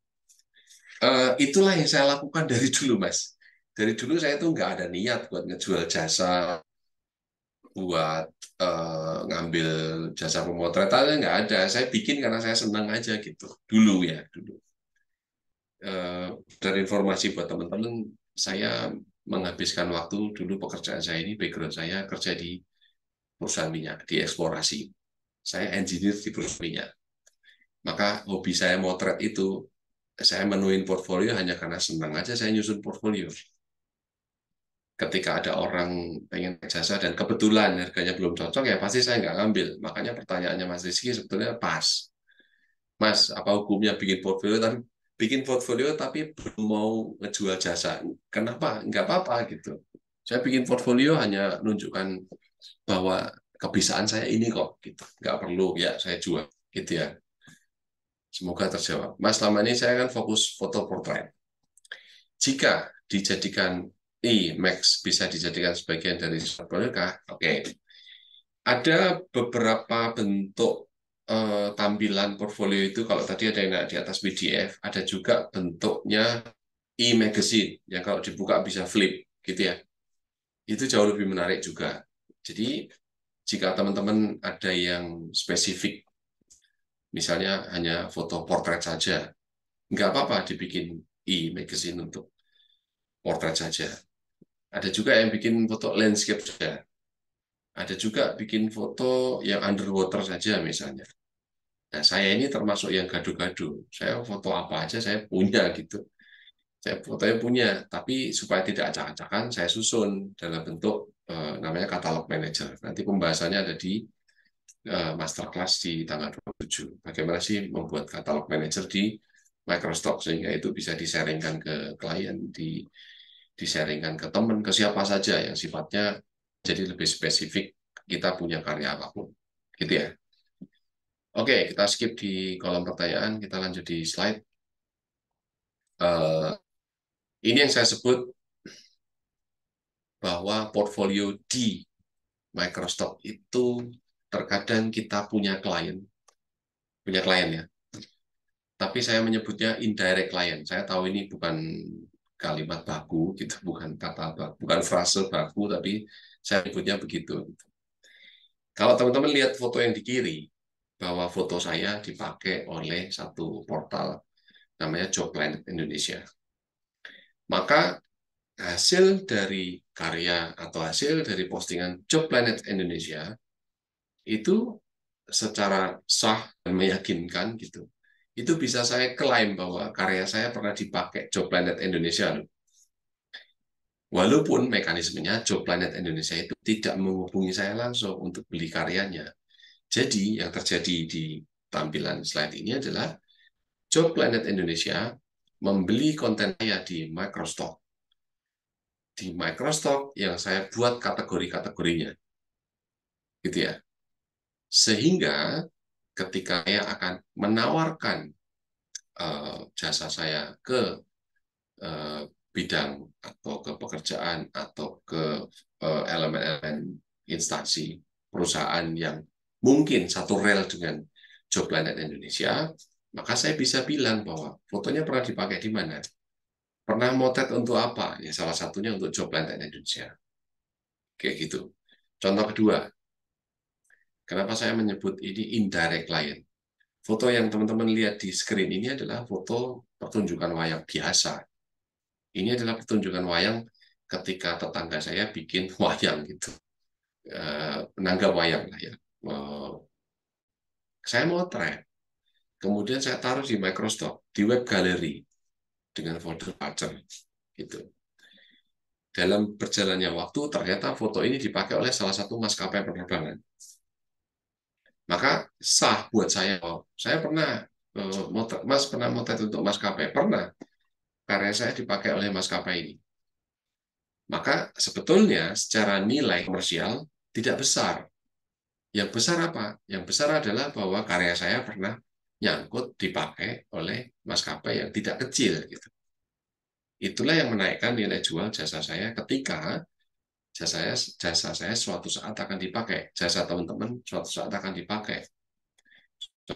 Itulah yang saya lakukan dari dulu, Mas. Dari dulu saya tuh nggak ada niat buat ngejual jasa, buat ngambil jasa pemotretannya nggak ada. Saya bikin karena saya senang aja gitu. Dulu ya, dulu. Dari informasi buat teman-teman, saya menghabiskan waktu dulu pekerjaan saya ini, background saya kerja di perusahaan minyak, di eksplorasi. Saya engineer di perusahaan minyak. Maka hobi saya motret itu, saya menuin portfolio hanya karena senang aja saya nyusun portfolio. Ketika ada orang pengen jasa dan kebetulan harganya belum cocok, ya pasti saya nggak ngambil. Makanya pertanyaannya Mas Rizky sebetulnya pas. Mas, apa hukumnya bikin portfolio tapi belum mau ngejual jasa? Kenapa? Nggak apa-apa gitu. Saya bikin portfolio hanya menunjukkan bahwa kebiasaan saya ini kok gitu. Nggak perlu ya saya jual gitu ya. Semoga terjawab. Mas, selama ini saya kan fokus foto portrait. Jika dijadikan Max bisa dijadikan sebagian dari portfolio kah? Oke. Ada beberapa bentuk tampilan portfolio itu, kalau tadi ada yang di atas PDF, ada juga bentuknya e-magazine yang kalau dibuka bisa flip gitu ya. Itu jauh lebih menarik juga. Jadi jika teman-teman ada yang spesifik, misalnya hanya foto portrait saja, nggak apa-apa dibikin e-magazine untuk portrait saja. Ada juga yang bikin foto landscape saja. Ada juga bikin foto yang underwater saja misalnya. Nah, saya ini termasuk yang gaduh-gaduh. Saya foto apa aja saya punya gitu. Saya fotonya punya, tapi supaya tidak acak-acakan, saya susun dalam bentuk namanya katalog manager. Nanti pembahasannya ada di masterclass di tanggal 27. Bagaimana sih membuat katalog manager di Microsoft sehingga itu bisa disaringkan ke klien, disaringkan ke teman, ke siapa saja yang sifatnya jadi lebih spesifik kita punya karya apapun. Gitu ya. Oke, kita skip di kolom pertanyaan, kita lanjut di slide. Uh, ini yang saya sebut bahwa portfolio di Microsoft itu terkadang kita punya klien ya, tapi saya menyebutnya indirect client. Saya tahu ini bukan kalimat baku, gitu, bukan kata baku, bukan frase baku, tapi saya menyebutnya begitu. Kalau teman-teman lihat foto yang di kiri, bahwa foto saya dipakai oleh satu portal namanya Job Planet Indonesia. Maka hasil dari karya atau hasil dari postingan Job Planet Indonesia itu secara sah dan meyakinkan gitu. Itu bisa saya klaim bahwa karya saya pernah dipakai Job Planet Indonesia. Walaupun mekanismenya Job Planet Indonesia itu tidak menghubungi saya langsung untuk beli karyanya. Jadi yang terjadi di tampilan slide ini adalah Job Planet Indonesia membeli konten saya di Microstock. Di Microstock yang saya buat kategori-kategorinya. Gitu ya. Sehingga ketika saya akan menawarkan jasa saya ke bidang atau ke pekerjaan atau ke elemen-elemen instansi perusahaan yang mungkin satu rel dengan Job Planet Indonesia, maka saya bisa bilang bahwa fotonya pernah dipakai di mana, pernah motret untuk apa, ya salah satunya untuk Job Planet Indonesia, kayak gitu. Contoh kedua, kenapa saya menyebut ini indirect client? Foto yang teman-teman lihat di screen ini adalah foto pertunjukan wayang biasa. Ini adalah pertunjukan wayang ketika tetangga saya bikin wayang gitu, penangga wayang lah ya. Saya motret, kemudian saya taruh di Microsoft, di web gallery dengan folder pattern gitu. Dalam berjalannya waktu, ternyata foto ini dipakai oleh salah satu maskapai penerbangan. Maka sah buat saya, oh, saya pernah Mas pernah motret untuk maskapai, pernah. Karya saya dipakai oleh maskapai ini. Maka sebetulnya secara nilai komersial tidak besar. Yang besar apa? Yang besar adalah bahwa karya saya pernah nyangkut dipakai oleh maskapai yang tidak kecil. Gitu. Itulah yang menaikkan nilai jual jasa saya ketika jasa saya suatu saat akan dipakai. Jasa teman-teman suatu saat akan dipakai.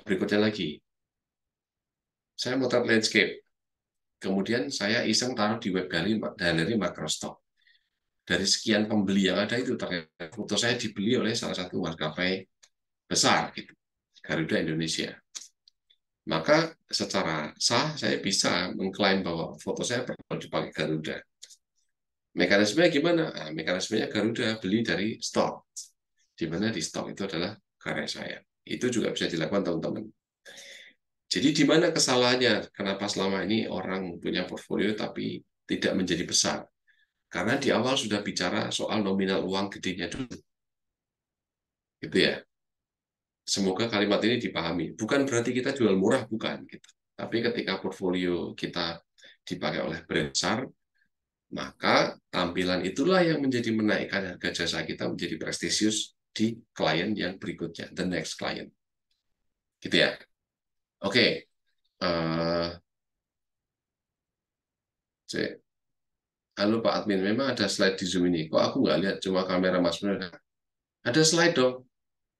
Berikutnya lagi, saya motret landscape. Kemudian saya iseng taruh di web gallery Microstock. Dari sekian pembeli yang ada itu, ternyata foto saya dibeli oleh salah satu maskapai besar, gitu, Garuda Indonesia. Maka secara sah saya bisa mengklaim bahwa foto saya pernah dipakai Garuda. Mekanismenya gimana? Nah, mekanismenya Garuda beli dari stok, di mana di stok itu adalah karya saya. Itu juga bisa dilakukan teman-teman. Jadi di mana kesalahannya? Kenapa selama ini orang punya portfolio tapi tidak menjadi besar? Karena di awal sudah bicara soal nominal uang gedenya dulu. Gitu ya. Semoga kalimat ini dipahami. Bukan berarti kita jual murah, bukan. Gitu. Tapi ketika portfolio kita dipakai oleh brand besar, maka tampilan itulah yang menjadi menaikkan harga jasa kita menjadi prestisius di klien yang berikutnya, the next client. Gitu ya. Oke. Halo Pak Admin, memang ada slide di Zoom ini. Kok aku nggak lihat, cuma kamera Mas Nur. Ada slide dong.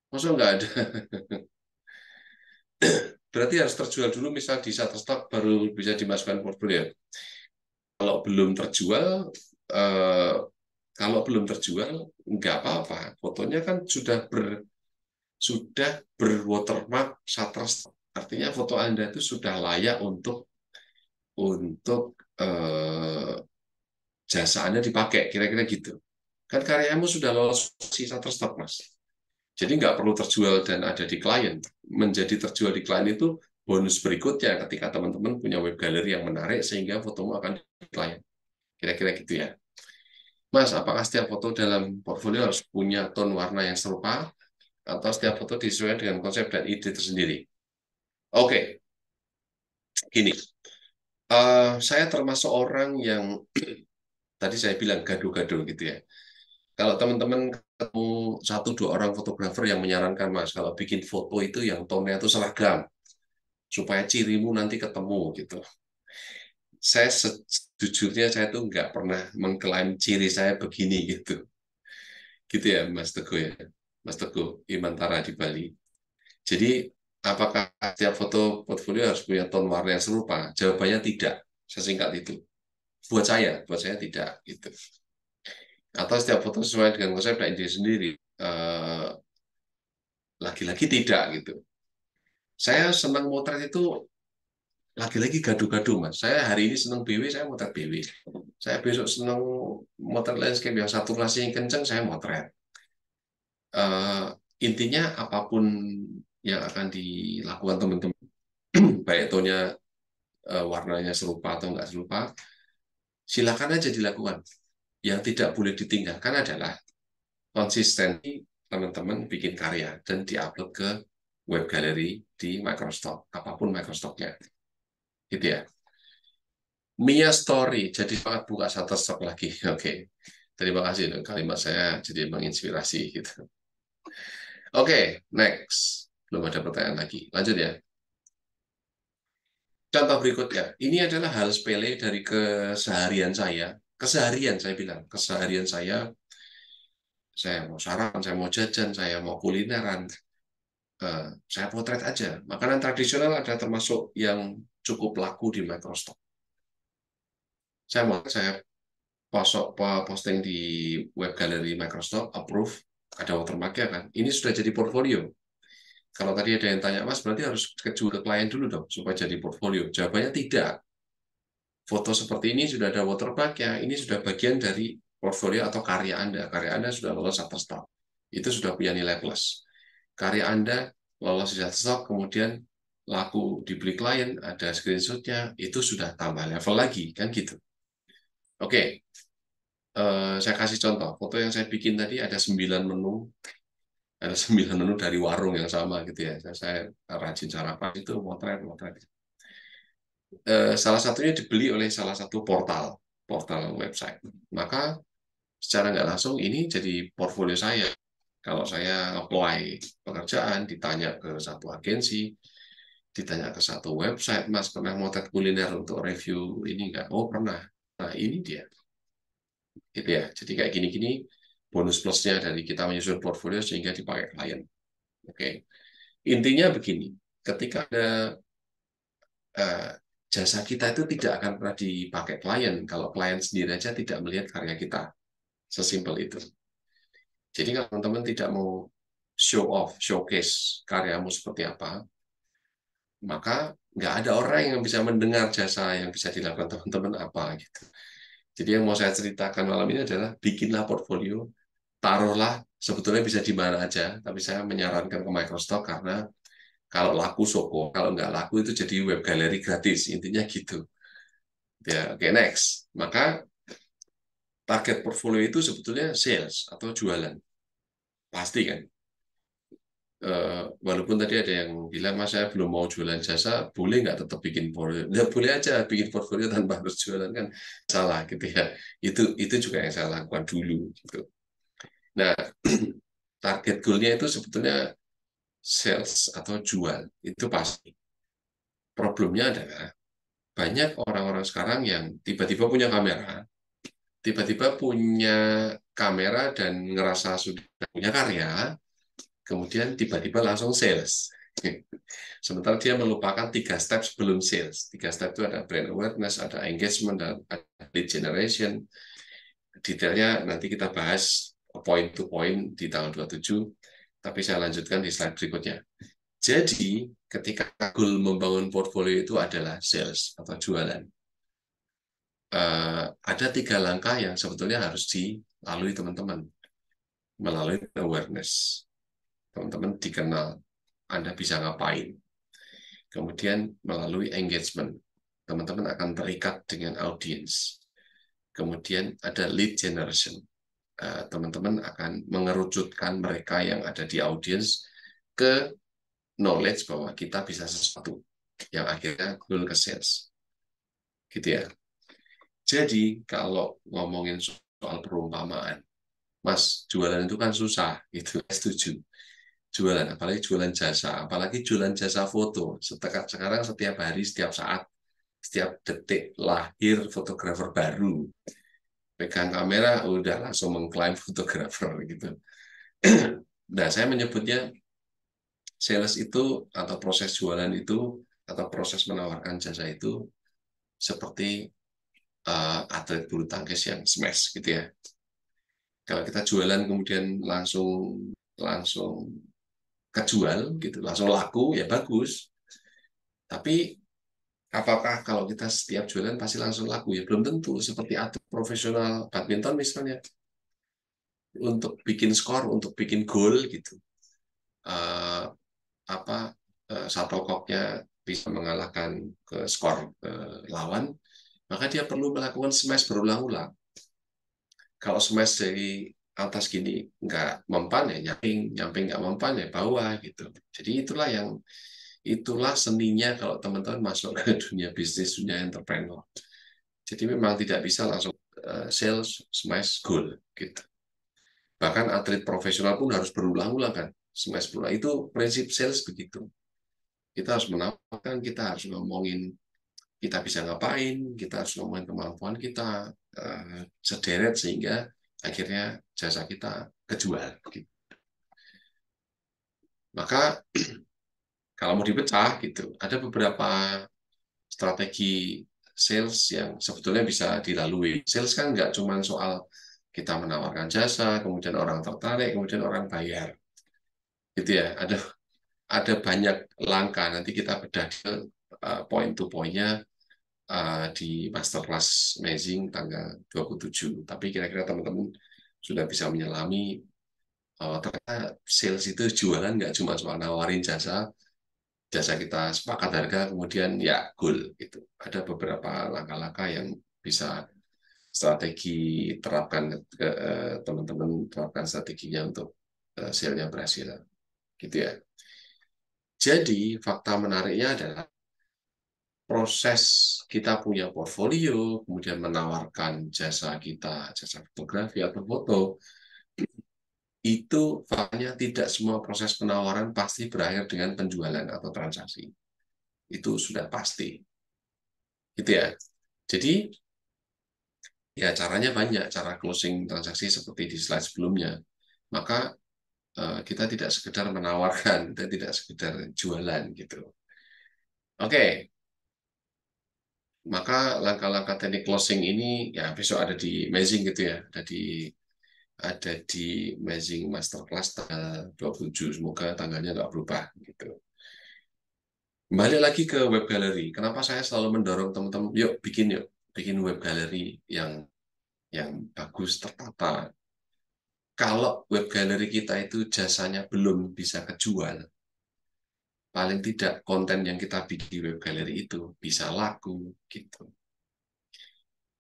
Masa nggak ada? Berarti harus terjual dulu, misal di Shutterstock baru bisa dimasukkan portfolio. Kalau belum terjual, eh, kalau belum terjual nggak apa-apa. Fotonya kan sudah berwatermark Shutterstock. Artinya foto Anda itu sudah layak untuk jasa Anda dipakai, kira-kira gitu. Kan karyamu sudah lolos si Shutterstock, Mas. Jadi nggak perlu terjual dan ada di klien. Menjadi terjual di klien itu bonus berikutnya ketika teman-teman punya web gallery yang menarik sehingga fotomu akan di klien. Kira-kira gitu ya. Mas, apakah setiap foto dalam portfolio harus punya tone warna yang serupa atau setiap foto disesuaikan dengan konsep dan ide tersendiri? Oke, gini. Saya termasuk orang yang tadi saya bilang gaduh-gaduh gitu ya. Kalau teman-teman ketemu satu dua orang fotografer yang menyarankan, Mas, kalau bikin foto itu yang tone-nya itu seragam, supaya cirimu nanti ketemu gitu. Saya sejujurnya saya tuh nggak pernah mengklaim ciri saya begini gitu. Gitu ya, Mas Teguh ya. Mas Teguh Imantara di Bali. Jadi apakah setiap foto portfolio harus punya tone warna yang serupa? Jawabannya tidak, sesingkat itu. Buat saya tidak gitu. Atau setiap foto sesuai dengan konsep dan ide sendiri. Lagi-lagi tidak gitu. Saya senang motret itu lagi-lagi gaduh-gaduh mas. Saya hari ini senang BW, saya motret BW. Saya besok senang motret landscape yang saturasi yang kencang, saya motret. Uh, Intinya apapun yang akan dilakukan teman-teman, baik tonnya warnanya serupa atau enggak serupa, silakan aja dilakukan. Yang tidak boleh ditinggalkan adalah konsistensi teman-teman bikin karya dan diupload ke web gallery di Microstock, apapun Microstocknya, gitu ya. Mia Story, jadi sangat buka Shutterstock lagi. Oke, terima kasih dong kalimat saya jadi menginspirasi gitu. Oke, next. Belum ada pertanyaan lagi. Lanjut ya. Contoh berikutnya, ini adalah hal sepele dari keseharian saya. Keseharian saya bilang, keseharian saya mau sarapan, saya mau jajan, saya mau kulineran, saya potret aja. Makanan tradisional ada termasuk yang cukup laku di Microsoft. Saya posting di web gallery Microsoft, approve, ada watermarknya kan. Ini sudah jadi portfolio. Kalau tadi ada yang tanya, Mas, berarti harus kejual ke klien dulu dong, supaya jadi portfolio. Jawabannya tidak. Foto seperti ini sudah ada watermarknya, ini sudah bagian dari portfolio atau karya Anda. Karya Anda sudah lolos Shutterstock. Itu sudah punya nilai plus. Karya Anda lolos di Shutterstock, kemudian laku dibeli klien, ada screenshotnya, itu sudah tambah level lagi, kan gitu. Oke, saya kasih contoh. Foto yang saya bikin tadi ada 9 menu, dari warung yang sama gitu ya. Saya rajin sarapan itu motret. Salah satunya dibeli oleh salah satu portal website. Maka secara nggak langsung ini jadi portfolio saya. Kalau saya apply pekerjaan, ditanya ke satu agensi, ditanya ke satu website, Mas pernah motret kuliner untuk review ini nggak? Oh pernah. Nah ini dia, gitu ya. Jadi kayak gini-gini bonus plusnya dari kita menyusun portfolio sehingga dipakai klien. Oke, intinya begini, ketika ada eh, jasa kita itu tidak akan pernah dipakai klien kalau klien sendiri aja tidak melihat karya kita. Sesimpel itu. Jadi kalau teman-teman tidak mau show off, showcase karyamu seperti apa, maka nggak ada orang yang bisa mendengar jasa yang bisa dilakukan teman-teman apa gitu. Jadi yang mau saya ceritakan malam ini adalah bikinlah portfolio, taruhlah sebetulnya bisa di mana aja, tapi saya menyarankan ke Microsoft karena kalau laku Soko, kalau nggak laku itu jadi web gallery gratis, intinya gitu. Ya, oke, next. Maka target portfolio itu sebetulnya sales atau jualan. Pasti kan. Walaupun tadi ada yang bilang, Mas saya belum mau jualan jasa, boleh nggak tetap bikin portfolio? Ya, boleh aja bikin portfolio tanpa harus jualan kan salah gitu ya. Itu juga yang saya lakukan dulu gitu. Nah, target goal-nya itu sebetulnya sales atau jual. Itu pasti. Problemnya adalah banyak orang-orang sekarang yang tiba-tiba punya kamera, dan ngerasa sudah punya karya, kemudian tiba-tiba langsung sales. Sementara dia melupakan 3 step sebelum sales. 3 step itu ada brand awareness, ada engagement, dan ada lead generation. Detailnya nanti kita bahas point to point di tanggal 27, tapi saya lanjutkan di slide berikutnya. Jadi, ketika goal membangun portfolio itu adalah sales atau jualan, ada 3 langkah yang sebetulnya harus dilalui teman-teman. Melalui awareness, teman-teman dikenal, Anda bisa ngapain. Kemudian melalui engagement, teman-teman akan terikat dengan audiens. Kemudian ada lead generation, teman-teman akan mengerucutkan mereka yang ada di audiens ke knowledge bahwa kita bisa sesuatu yang akhirnya goal ke sales. Gitu ya. Jadi kalau ngomongin soal perumpamaan, Mas, jualan itu kan susah, itu setuju. Jualan, apalagi jualan jasa, apalagi jualan jasa foto. Sekarang setiap hari, setiap saat, setiap detik lahir fotografer baru. Pegang kamera udah langsung mengklaim fotografer gitu. Nah, saya menyebutnya sales itu atau proses jualan itu atau proses menawarkan jasa itu seperti atlet bulu tangkis yang smash gitu ya. Kalau kita jualan kemudian langsung langsung kejual gitu, langsung laku ya bagus. Tapi apakah kalau kita setiap jualan pasti langsung laku ya belum tentu. Seperti atlet profesional badminton misalnya, untuk bikin skor, untuk bikin gol gitu, uh, apa shuttlecocknya bisa mengalahkan ke skor lawan, maka dia perlu melakukan smash berulang-ulang. Kalau smash dari atas gini nggak mempan ya nyamping, nyamping nggak mempan ya bawah gitu. Jadi itulah seninya kalau teman-teman masuk ke dunia bisnis, dunia entrepreneur. Jadi memang tidak bisa langsung sales, smash, goal gitu. Bahkan atlet profesional pun harus berulang-ulang kan, smash berulang. Itu prinsip sales begitu. Kita harus menawarkan, kita harus ngomongin kita bisa ngapain, kita harus ngomongin kemampuan kita sederet sehingga akhirnya jasa kita kejual. Maka kalau mau dipecah gitu, ada beberapa strategi sales yang sebetulnya bisa dilalui. Sales kan nggak cuma soal kita menawarkan jasa, kemudian orang tertarik, kemudian orang bayar. Gitu ya, ada banyak langkah. Nanti kita bedah point to pointnya di Masterclass Amazing tanggal 27. Tapi kira-kira teman-teman sudah bisa menyelami ternyata sales itu jualan nggak cuma soal nawarin jasa, jasa kita sepakat harga, kemudian ya goal gitu. Ada beberapa langkah-langkah yang bisa strategi terapkan ke teman-teman terapkan strateginya untuk sale-nya berhasil gitu ya. Jadi fakta menariknya adalah proses kita punya portfolio, kemudian menawarkan jasa kita, jasa fotografi atau foto, itu faktanya tidak semua proses penawaran pasti berakhir dengan penjualan atau transaksi. Itu sudah pasti. Gitu ya. Jadi, ya caranya banyak, cara closing transaksi seperti di slide sebelumnya. Maka kita tidak sekedar menawarkan, kita tidak sekedar jualan gitu. Oke, maka langkah-langkah teknik closing ini ya besok ada di Amazing gitu ya, ada di Amazing Masterclass tanggal 27. Semoga tanggalnya nggak berubah gitu. Kembali lagi ke web gallery. Kenapa saya selalu mendorong teman-teman, bikin web gallery yang bagus tertata. Kalau web gallery kita itu jasanya belum bisa kejual, paling tidak konten yang kita bikin di web gallery itu bisa laku gitu.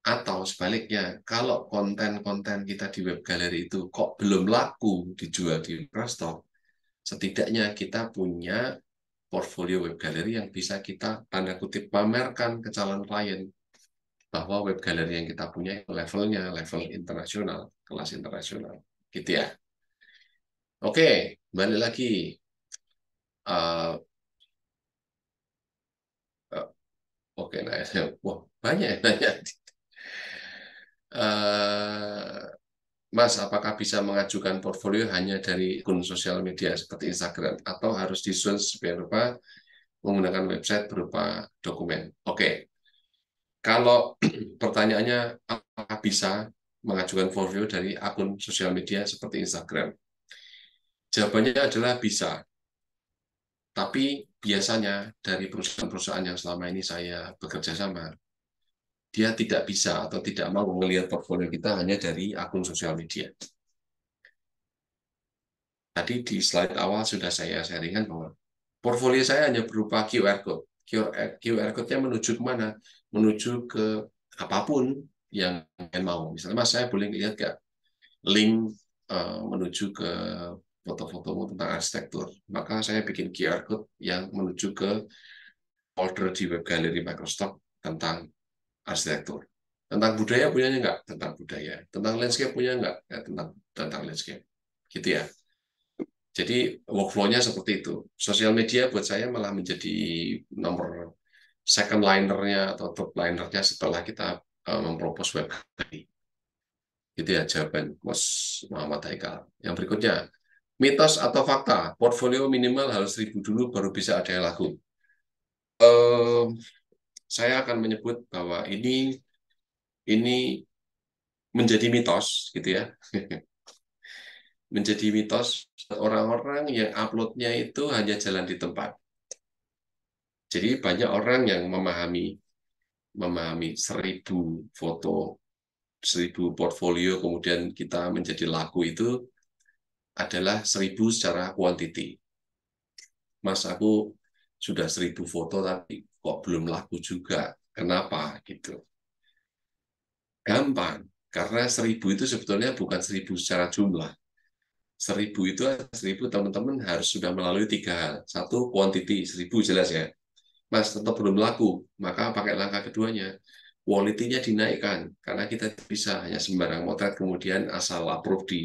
Atau sebaliknya, kalau konten-konten kita di web gallery itu kok belum laku dijual di Instastock, setidaknya kita punya portfolio web gallery yang bisa kita tanda kutip pamerkan ke calon klien bahwa web gallery yang kita punya levelnya level internasional, kelas internasional, gitu ya. Oke, balik lagi. Uh, Oke, nah, wah, banyak ya nanya. Uh, Mas, apakah bisa mengajukan portfolio hanya dari akun sosial media seperti Instagram atau harus disusun berupa menggunakan website berupa dokumen? Oke, kalau pertanyaannya apakah bisa mengajukan portfolio dari akun sosial media seperti Instagram? Jawabannya adalah bisa. Tapi biasanya dari perusahaan-perusahaan yang selama ini saya bekerja sama, dia tidak bisa atau tidak mau melihat portfolio kita hanya dari akun sosial media. Tadi di slide awal sudah saya sharingkan bahwa portfolio saya hanya berupa QR code. QR code-nya menuju kemana? Menuju ke apapun yang mau. Misalnya, Mas, saya boleh lihat nggak link menuju ke foto-fotomu tentang arsitektur. Maka saya bikin QR code yang menuju ke folder di web gallery Microsoft tentang arsitektur. Tentang budaya punyanya nggak? Tentang budaya. Tentang landscape punya nggak? Ya, tentang landscape. Gitu ya. Jadi workflow-nya seperti itu. Sosial media buat saya malah menjadi nomor second liner-nya atau top liner-nya setelah kita mempropos web gallery. Itu ya jawaban Mas Muhammad Haikal. Yang berikutnya, Mitos atau fakta, portfolio minimal harus 1.000 dulu baru bisa ada yang laku. Eh, saya akan menyebut bahwa ini menjadi mitos, gitu ya. Menjadi mitos orang-orang yang uploadnya itu hanya jalan di tempat. Jadi banyak orang yang memahami 1.000 foto, 1.000 portfolio, kemudian kita menjadi laku itu adalah 1.000 secara kuantiti. Mas, aku sudah 1.000 foto tapi kok belum laku juga. Kenapa gitu? Gampang, karena 1.000 itu sebetulnya bukan 1.000 secara jumlah. 1.000 itu 1.000 teman-teman harus sudah melalui 3 hal. Satu, quantity, 1.000 jelas ya. Mas, tetap belum laku, maka pakai langkah keduanya. Quality-nya dinaikkan, karena kita bisa hanya sembarang motret, kemudian asal approve di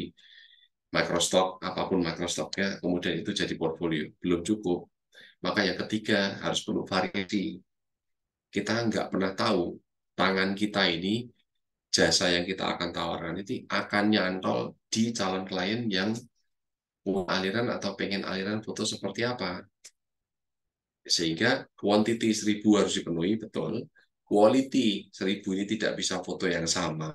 Microstock, apapun Microstocknya, kemudian itu jadi portfolio. Belum cukup. Maka yang ketiga, harus penuh variasi. Kita nggak pernah tahu tangan kita ini, jasa yang kita akan tawarkan itu akan nyantol di calon klien yang aliran atau pengen aliran foto seperti apa. Sehingga quantity 1.000 harus dipenuhi, betul. Quality 1.000 ini tidak bisa foto yang sama.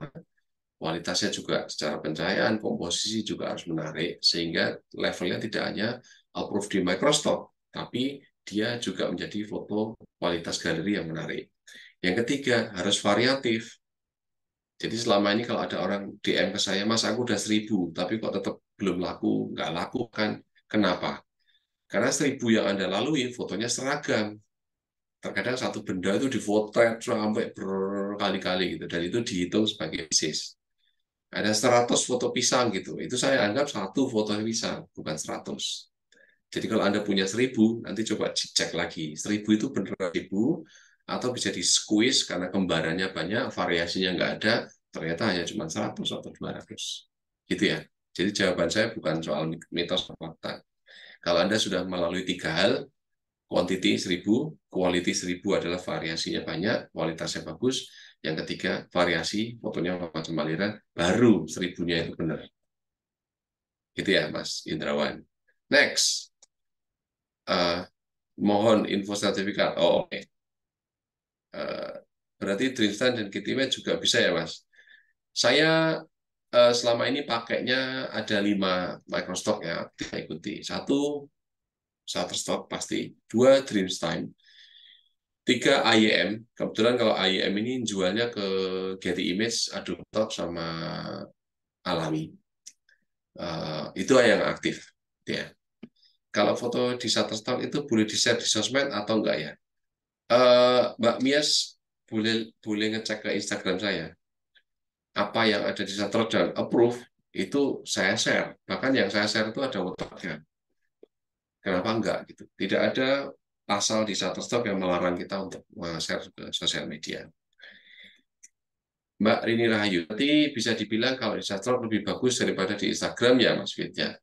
Kualitasnya juga secara pencahayaan, komposisi juga harus menarik, sehingga levelnya tidak hanya approve di Microstock, tapi dia juga menjadi foto kualitas galeri yang menarik. Yang ketiga, harus variatif. Jadi selama ini kalau ada orang DM ke saya, Mas aku udah 1.000, tapi kok tetap belum laku, nggak laku kan? Kenapa? Karena 1.000 yang Anda lalui, fotonya seragam. Terkadang satu benda itu difotret sampai berkali-kali gitu, dan itu dihitung sebagai pieces. Ada 100 foto pisang gitu, itu saya anggap satu foto pisang, bukan 100. Jadi kalau Anda punya 1.000, nanti coba cek lagi. 1.000 itu beneran 1.000, atau bisa di squeeze karena kembarannya banyak, variasinya nggak ada, ternyata hanya cuma 100 atau 200. Gitu ya. Jadi jawaban saya bukan soal mitos atau fakta. Kalau Anda sudah melalui 3 hal, quantity 1.000, quality 1.000 adalah variasinya banyak, kualitasnya bagus. Yang ketiga, variasi, fotonya macam aliran, baru 1.000-nya itu benar. Gitu ya, Mas Indrawan. Next. Mohon info sertifikat. Oh, oke. Uh, berarti Dreamstand dan KTW juga bisa ya, Mas? Saya selama ini pakainya ada 5 Microstock ya, kita ikuti. Satu, Shutterstock pasti. Dua, Dreamstime. Tiga, IEM. Kebetulan kalau IEM ini jualnya ke Getty Image, Adobe Top, sama Alami. Itu yang aktif. Ya. Kalau foto di Shutterstock itu boleh di-share di sosmed atau enggak ya? Mbak Mias boleh boleh ngecek ke Instagram saya. Apa yang ada di Shutterstock dan approve, itu saya share. Bahkan yang saya share itu ada otaknya. Kenapa enggak gitu? Tidak ada pasal di Shutterstock yang melarang kita untuk share ke sosial media. Mbak Rini Rahayu, nanti bisa dibilang kalau di Shutterstock lebih bagus daripada di Instagram ya Mas Fit ya.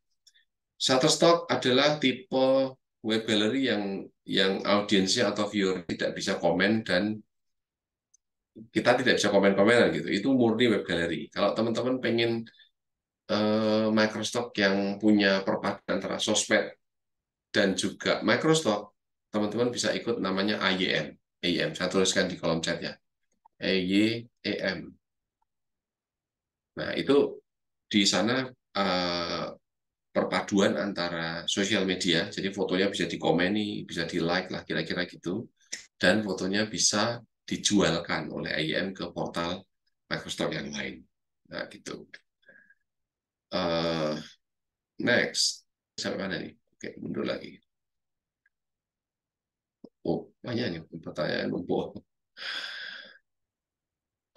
Shutterstock adalah tipe web gallery yang audiensnya atau viewer tidak bisa komen, dan kita tidak bisa komen-komenan gitu. Itu murni web gallery. Kalau teman-teman pengen Microstock yang punya perpaduan antara sosmed dan juga Microstock, teman-teman bisa ikut namanya AYM. AYM, saya tuliskan di kolom chat ya. AYM. Nah, itu di sana perpaduan antara sosial media, jadi fotonya bisa dikomeni, bisa di-like lah kira-kira gitu, dan fotonya bisa dijualkan oleh IM ke portal Microsoft yang lain. Nah, gitu. Uh, Next. Sampai mana nih? Oke, mundur lagi. Oh, banyak nih pertanyaan numpuk.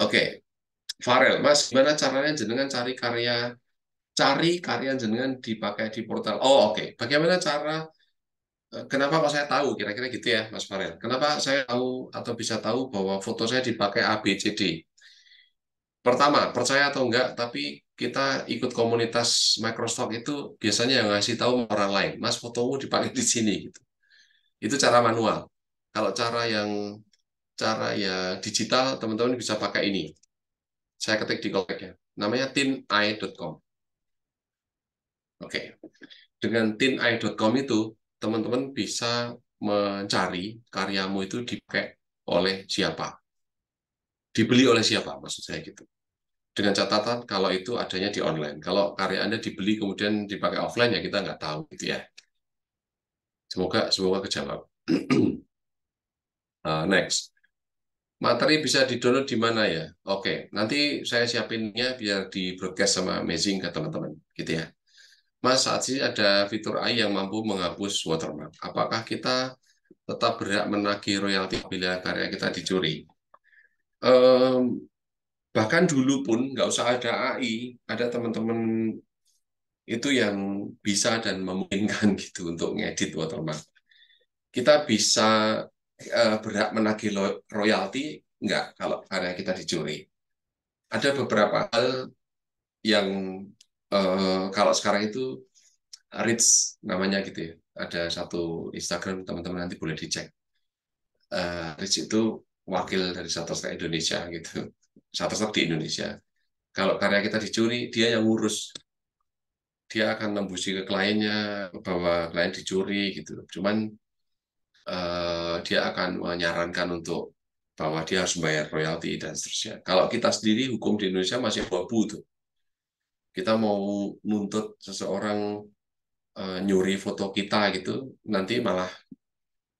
Oke, Farel, Mas, gimana caranya jenengan cari karya jenengan dipakai di portal? Oh, oke. Bagaimana cara kenapa kok saya tahu? Kira-kira gitu ya, Mas Farel. Kenapa saya tahu atau bisa tahu bahwa foto saya dipakai A, B, C, D? Pertama, percaya atau enggak, tapi kita ikut komunitas Microsoft itu biasanya yang ngasih tahu orang lain, Mas, fotomu dipakai di sini gitu. Itu cara manual. Kalau cara ya digital, teman-teman bisa pakai ini. Saya ketik di Gojek ya. Namanya tineye.com. Oke. Dengan tineye.com itu, teman-teman bisa mencari karyamu itu dipakai oleh siapa, dibeli oleh siapa, maksud saya gitu. Dengan catatan kalau itu adanya di online. Kalau karya Anda dibeli kemudian dipakai offline ya kita nggak tahu gitu ya. Semoga semoga kejawab. Next. Materi bisa di-download di mana ya? Oke, nanti saya siapinnya biar di broadcast sama Amazing ke teman-teman, gitu ya. Mas, saat ini ada fitur AI yang mampu menghapus watermark. Apakah kita tetap berhak menagih royalti bila karya kita dicuri? Em, Bahkan dulu pun nggak usah ada AI, ada teman-teman itu yang bisa dan memungkinkan gitu untuk ngedit watermark. Kita bisa berhak menagih royalti nggak kalau karya kita dicuri? Ada beberapa hal yang kalau sekarang itu Rich namanya gitu ya. Ada satu Instagram teman-teman nanti boleh dicek. Rich itu wakil dari Shutterstock Indonesia gitu. Shutterstock di Indonesia. Kalau karya kita dicuri, dia yang ngurus. Dia akan nembusi ke kliennya bahwa klien dicuri gitu. Cuman dia akan menyarankan untuk bahwa dia harus membayar royalti dan seterusnya. Kalau kita sendiri hukum di Indonesia masih abu tuh. Kita mau nuntut seseorang nyuri foto kita gitu, nanti malah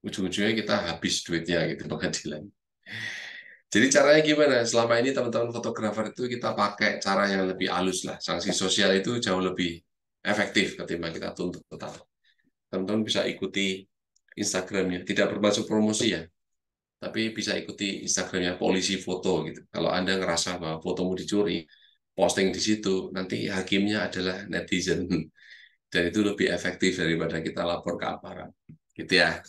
ujung-ujungnya kita habis duitnya gitu pengadilan. Jadi caranya gimana? Selama ini teman-teman fotografer itu kita pakai cara yang lebih halus lah. Sanksi sosial itu jauh lebih efektif ketimbang kita tuntut total. Teman-teman bisa ikuti Instagramnya, tidak bermaksud promosi ya, tapi bisa ikuti Instagramnya polisi foto gitu. Kalau Anda ngerasa bahwa fotomu dicuri, posting di situ, nanti hakimnya adalah netizen. Dan itu lebih efektif daripada kita lapor ke aparat. Gitu ya.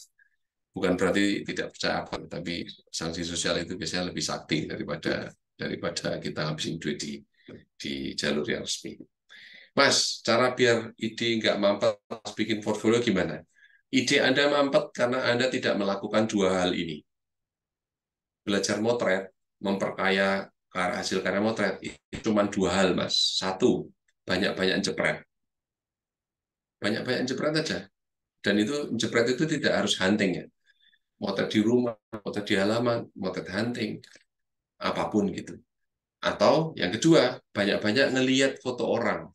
Bukan berarti tidak percaya aparat, tapi sanksi sosial itu biasanya lebih sakti daripada daripada kita habisin duit di jalur yang resmi. Mas, cara biar ide nggak mampet pas bikin portfolio gimana? Ide Anda mampet karena Anda tidak melakukan dua hal ini. Belajar motret, memperkaya hasil karya motret, itu cuma dua hal, Mas. Satu, banyak-banyak jepret. Banyak-banyak jepret aja. Dan itu jepret itu tidak harus hunting ya. Motret di rumah, motret di halaman, motret hunting, apapun gitu. Atau yang kedua, banyak-banyak ngelihat foto orang.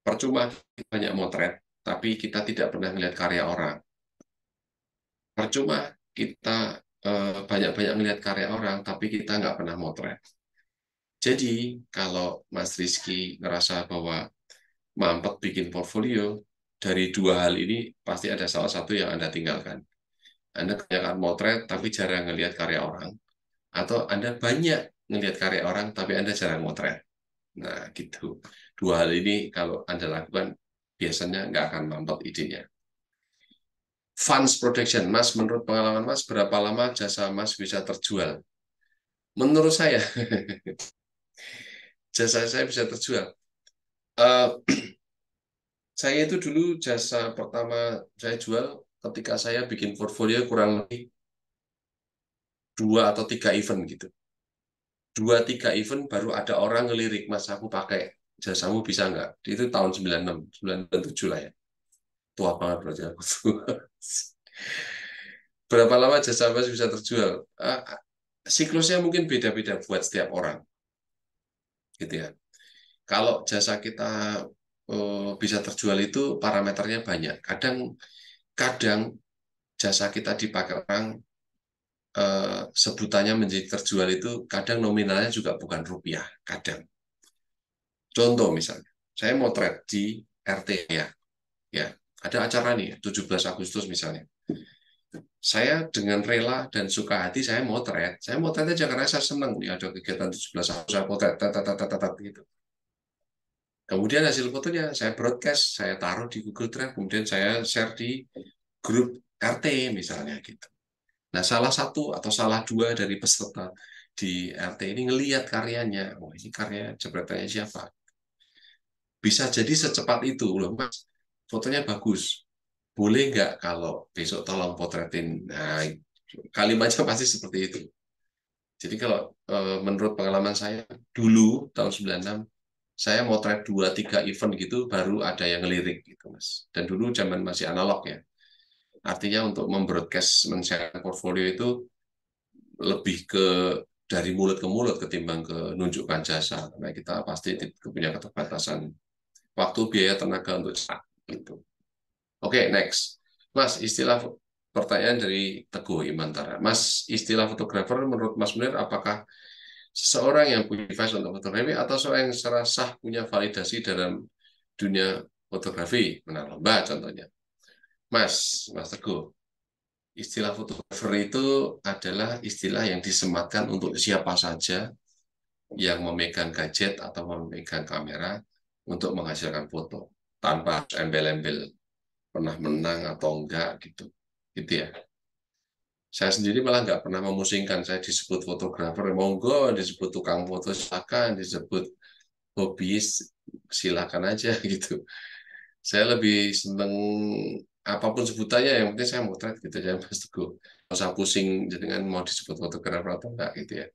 Percuma banyak motret, tapi kita tidak pernah melihat karya orang. Percuma kita banyak-banyak melihat karya orang, tapi kita nggak pernah motret. Jadi, kalau Mas Rizky ngerasa bahwa mampet bikin portfolio, dari dua hal ini pasti ada salah satu yang Anda tinggalkan. Anda kebanyakan motret, tapi jarang ngelihat karya orang. Atau Anda banyak ngelihat karya orang, tapi Anda jarang motret. Nah, gitu. Dua hal ini kalau Anda lakukan, biasanya nggak akan mampet idenya. Funds production, Mas, menurut pengalaman Mas, berapa lama jasa Mas bisa terjual? Menurut saya, jasa saya bisa terjual. Uh, saya itu dulu jasa pertama saya jual ketika saya bikin portfolio kurang lebih 2 atau 3 event gitu. 2-3 event baru ada orang ngelirik, Mas, aku pakai jasamu bisa nggak? Itu tahun 96, 97 lah ya. Tua banget berarti aku tuh. Berapa lama jasa Mas bisa terjual? Siklusnya mungkin beda-beda buat setiap orang, gitu ya. Kalau jasa kita bisa terjual itu parameternya banyak. Kadang jasa kita dipakai orang sebutannya menjadi terjual itu kadang nominalnya juga bukan rupiah, kadang. Contoh misalnya, saya motret di RT ya, ada acara nih 17 Agustus misalnya. Saya dengan rela dan suka hati saya motret aja karena saya senang nih ada kegiatan 17 Agustus, saya motret, gitu. Kemudian hasil fotonya saya broadcast, saya taruh di Google Drive, kemudian saya share di grup RT misalnya gitu. Nah, salah satu atau salah dua dari peserta di RT ini ngelihat karyanya. Oh, ini karya jepretannya siapa? Bisa jadi secepat itu. Loh, Mas, fotonya bagus. Boleh nggak kalau besok tolong potretin? Nah, kalimatnya pasti seperti itu. Jadi kalau menurut pengalaman saya, dulu tahun 96, Saya motret 2-3 event gitu, baru ada yang ngelirik gitu, Mas. Dan dulu zaman masih analog ya. Artinya untuk membroadcast, men-share portfolio itu lebih ke dari mulut ke mulut ketimbang ke nunjukkan jasa. Karena kita pasti punya keterbatasan waktu, biaya, tenaga untuk cetak gitu. Oke, next. Mas, istilah pertanyaan dari Teguh Imantara. Mas, istilah fotografer menurut Mas Munir apakah seseorang yang punya device untuk fotografi atau seorang yang secara sah punya validasi dalam dunia fotografi, menaruh lomba contohnya. Mas Teguh, istilah fotografer itu adalah istilah yang disematkan untuk siapa saja yang memegang gadget atau memegang kamera untuk menghasilkan foto tanpa embel-embel pernah menang atau enggak gitu, gitu ya. Saya sendiri malah nggak pernah memusingkan saya disebut fotografer, monggo, disebut tukang foto silakan, disebut hobis silakan aja gitu. Saya lebih seneng apapun sebutannya, yang penting saya motret gitu ya Mas Teguh. Nggak usah pusing dengan mau disebut fotografer atau enggak gitu ya.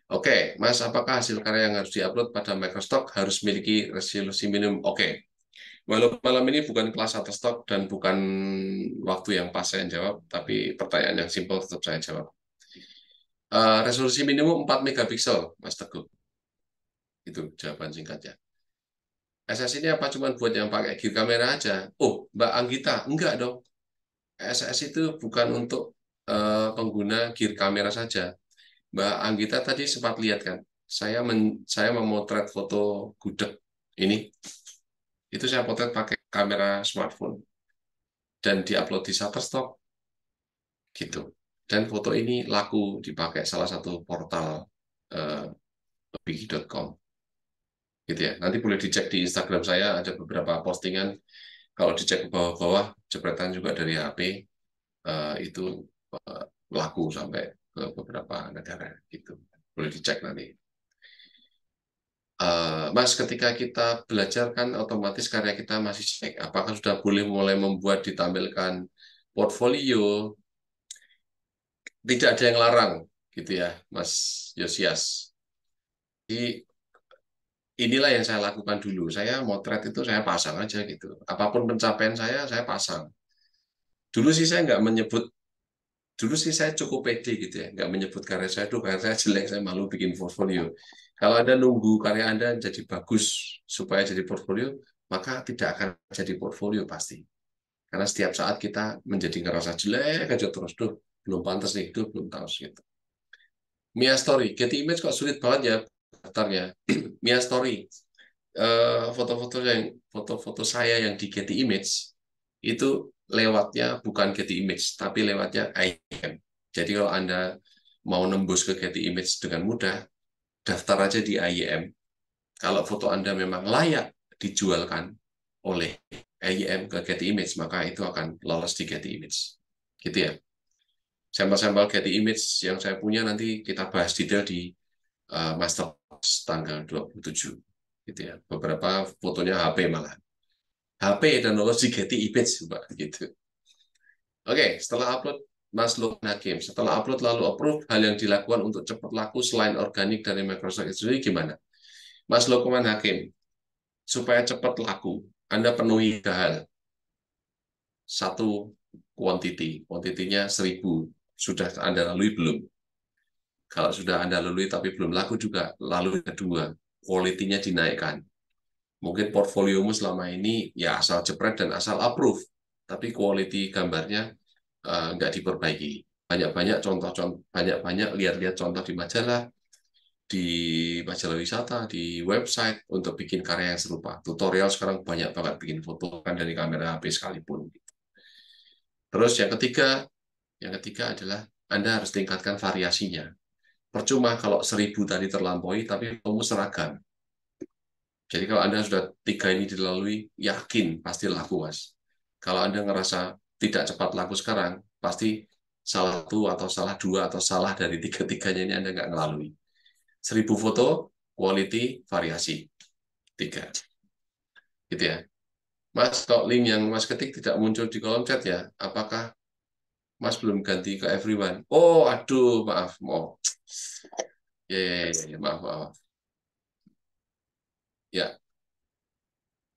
Oke, Mas, apakah hasil karya yang harus diupload pada Microstock harus memiliki resolusi minimum? Oke, walaupun malam ini bukan kelas Shutterstock dan bukan waktu yang pas saya jawab, tapi pertanyaan yang simpel tetap saya jawab. Resolusi minimum 4 megapiksel, Mas Teguh. Itu jawaban singkatnya. SS ini apa cuma buat yang pakai gear kamera aja? Oh, Mbak Anggita, enggak dong. SS itu bukan untuk pengguna gear kamera saja. Mbak Anggita tadi sempat lihat kan, saya memotret foto gudeg ini, itu saya potret pakai kamera smartphone dan diupload di Shutterstock gitu. Dan foto ini laku dipakai salah satu portal uh, bigi.com gitu ya. Nanti boleh dicek di Instagram saya, ada beberapa postingan. Kalau dicek ke bawah-bawah, jepretan juga dari HP, itu uh, laku sampai ke beberapa negara gitu. Boleh dicek nanti. Mas, ketika kita belajar kan otomatis karya kita masih cek. Apakah sudah boleh mulai membuat ditampilkan portfolio? Tidak ada yang larang, gitu ya, Mas Yosias. Jadi inilah yang saya lakukan dulu. Saya motret itu saya pasang aja gitu. Apapun pencapaian saya pasang. Dulu sih saya nggak menyebut, dulu sih saya cukup pede gitu ya, nggak menyebut karya saya, tuh karya saya jelek, saya malu bikin portfolio. Kalau Anda nunggu karya Anda jadi bagus supaya jadi portfolio, maka tidak akan jadi portfolio pasti. Karena setiap saat kita menjadi ngerasa jelek aja terus, tuh belum pantas nih, tuh belum tahu gitu. Mia Story, Getty Image kok sulit banget ya daftarnya. Mia Story, foto-foto saya yang di Getty Image itu lewatnya bukan Getty Image, tapi lewatnya IEM. Jadi kalau Anda mau nembus ke Getty Image dengan mudah, daftar aja di IEM. Kalau foto Anda memang layak dijualkan oleh IEM ke Getty Image, maka itu akan lolos di Getty Image. Gitu ya. Sampel-sampel Getty Image yang saya punya nanti kita bahas detail di Master tanggal 27. Gitu ya. Beberapa fotonya HP malah. HP dan lolos di Getty Image, Mbak. Gitu. Oke, setelah upload, Mas Lukman Hakim. Setelah upload lalu approve, hal yang dilakukan untuk cepat laku selain organik dari Microsoft itu sendiri gimana? Mas Lukman Hakim, supaya cepat laku, Anda penuhi tiga hal. Satu, quantity. Quantity-nya 1.000. Sudah Anda lalui belum? Kalau sudah Anda lalui tapi belum laku juga, lalu kedua, quality-nya dinaikkan. Mungkin portfoliomu selama ini ya asal jepret dan asal approve, tapi quality gambarnya nggak diperbaiki. Banyak-banyak contoh-contoh, banyak-banyak lihat-lihat contoh di majalah wisata, di website untuk bikin karya yang serupa. Tutorial sekarang banyak banget bikin foto kan dari kamera HP sekalipun. Terus yang ketiga adalah Anda harus tingkatkan variasinya. Percuma kalau 1.000 tadi terlampaui, tapi kamu seragam. Jadi kalau Anda sudah tiga ini dilalui, yakin pasti laku, Mas. Kalau Anda ngerasa tidak cepat laku sekarang, pasti salah satu atau salah dua atau salah dari tiga-tiganya ini Anda nggak ngelalui. 1.000 foto, quality, variasi. Tiga. Gitu ya. Mas, kalau link yang Mas ketik tidak muncul di kolom chat ya, apakah Mas belum ganti ke everyone? Oh, aduh, maaf. Maaf, maaf. Ya,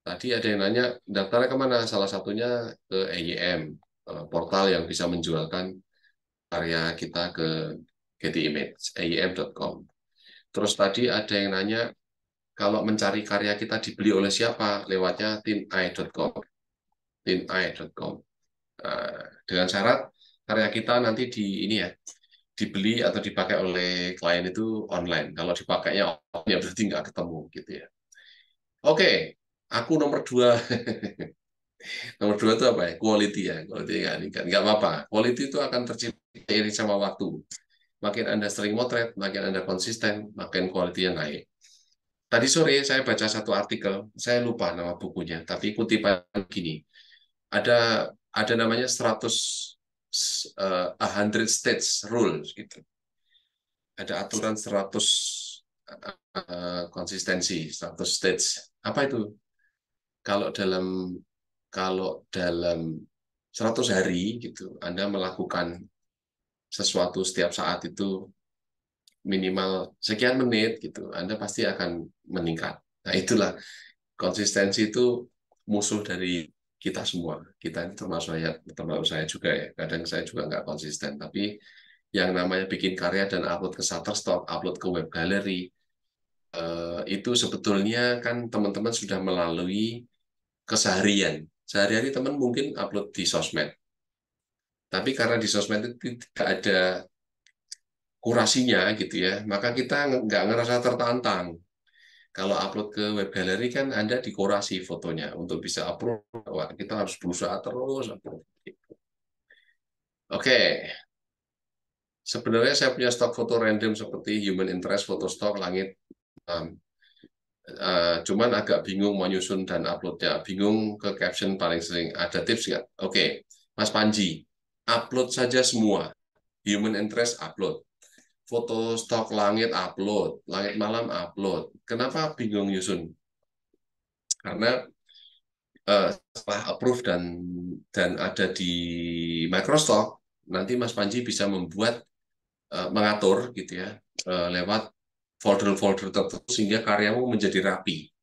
tadi ada yang nanya, daftarnya kemana? Salah satunya ke EYM, portal yang bisa menjualkan karya kita ke Getty Image, eyem.com. Terus tadi ada yang nanya, kalau mencari karya kita dibeli oleh siapa? Lewatnya tineye.com. Tineye.com. Dengan syarat karya kita nanti di ini ya, dibeli atau dipakai oleh klien itu online. Kalau dipakainya offline ya berarti nggak ketemu gitu ya. Oke, aku nomor 2. Nomor 2 itu apa ya? Quality ya. Quality nggak apa-apa. Quality itu akan tercipta seiring sama waktu. Makin Anda sering motret, makin Anda konsisten, makin quality-nya naik. Tadi sore saya baca satu artikel, saya lupa nama bukunya, tapi kutipan gini, ada ada namanya 100 100 states rules gitu. Ada aturan 100 konsistensi, 100 states. Apa itu? Kalau dalam kalau dalam 100 hari gitu, Anda melakukan sesuatu setiap saat itu minimal sekian menit gitu, Anda pasti akan meningkat. Nah, itulah konsistensi itu musuh dari kita semua. Kita ini termasuk saya juga ya. Kadang saya juga nggak konsisten, tapi yang namanya bikin karya dan upload ke Shutterstock, upload ke web gallery, itu sebetulnya kan teman-teman sudah melalui keseharian. Sehari-hari teman mungkin upload di sosmed, tapi karena di sosmed itu tidak ada kurasinya gitu ya, maka kita nggak ngerasa tertantang. Kalau upload ke web gallery kan Anda dikurasi fotonya untuk bisa upload. Wah, kita harus berusaha terus upload. Oke, sebenarnya saya punya stok foto random seperti human interest, foto stok, langit. Um, Cuman agak bingung mau nyusun dan uploadnya. Bingung ke caption paling sering. Ada tips nggak? Oke, Mas Panji, upload saja semua. Human interest upload. Foto stok langit upload. Langit malam upload. Kenapa bingung nyusun? Karena setelah approve dan ada di Microsoft, nanti Mas Panji bisa membuat mengatur gitu ya lewat folder-folder tertentu sehingga karyamu menjadi rapi.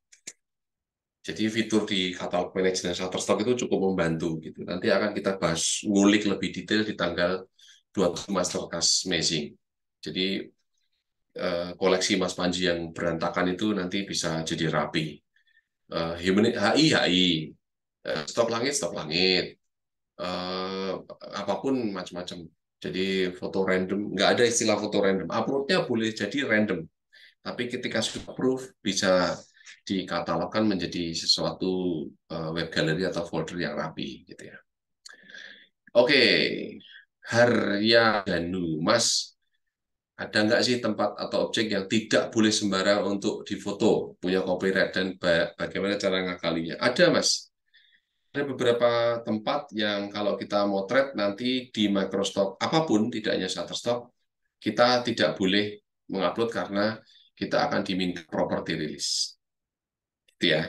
Jadi fitur di katalog manajemen Shutterstock itu cukup membantu gitu. Nanti akan kita bahas ngulik lebih detail di tanggal 2 Masterclass Amazing. Jadi koleksi Mas Panji yang berantakan itu nanti bisa jadi rapi. Human HI, stok langit, eh, apapun macam-macam. Jadi foto random, nggak ada istilah foto random. Uploadnya boleh jadi random, tapi ketika sudah approve bisa dikatalogkan menjadi sesuatu web gallery atau folder yang rapi, gitu ya. Oke, Harya Danu, Mas, ada nggak sih tempat atau objek yang tidak boleh sembarang untuk difoto, punya copyright dan bagaimana cara ngakalinya? Ada, Mas. Ada beberapa tempat yang kalau kita motret nanti di Microsoft apapun, tidak hanya Shutterstock, kita tidak boleh mengupload karena kita akan diminta property release. Itu ya.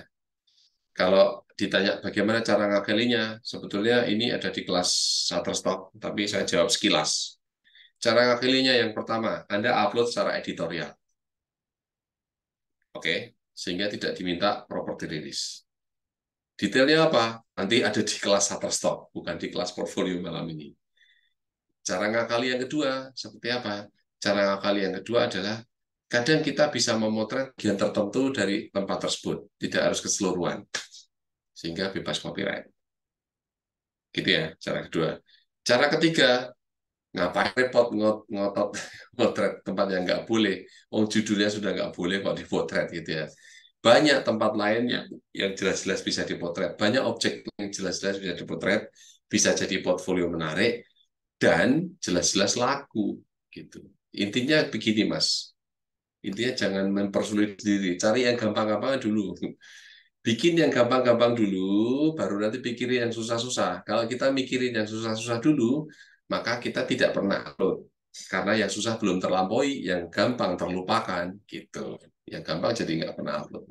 Kalau ditanya bagaimana cara ngakalinya, sebetulnya ini ada di kelas Shutterstock, tapi saya jawab sekilas. Cara ngakalinya yang pertama, Anda upload secara editorial. Oke, sehingga tidak diminta property release. Detailnya apa? Nanti ada di kelas Shutterstock, bukan di kelas portfolio malam ini. Cara ngakali yang kedua, seperti apa? Cara ngakali yang kedua adalah kadang kita bisa memotret bagian tertentu dari tempat tersebut, tidak harus keseluruhan, sehingga bebas copyright. Gitu ya, cara kedua. Cara ketiga, ngapain repot ngotot motret tempat yang nggak boleh? Oh, judulnya sudah nggak boleh kok dipotret gitu ya. Banyak tempat lain yang jelas-jelas bisa dipotret. Banyak objek yang jelas-jelas bisa dipotret, bisa jadi portfolio menarik, dan jelas-jelas laku gitu. Intinya begini, Mas. Intinya jangan mempersulit diri. Cari yang gampang-gampang dulu. Bikin yang gampang-gampang dulu, baru nanti pikirin yang susah-susah. Kalau kita mikirin yang susah-susah dulu, maka kita tidak pernah upload. Karena yang susah belum terlampaui, yang gampang terlupakan. Gitu. Yang gampang jadi nggak pernah upload.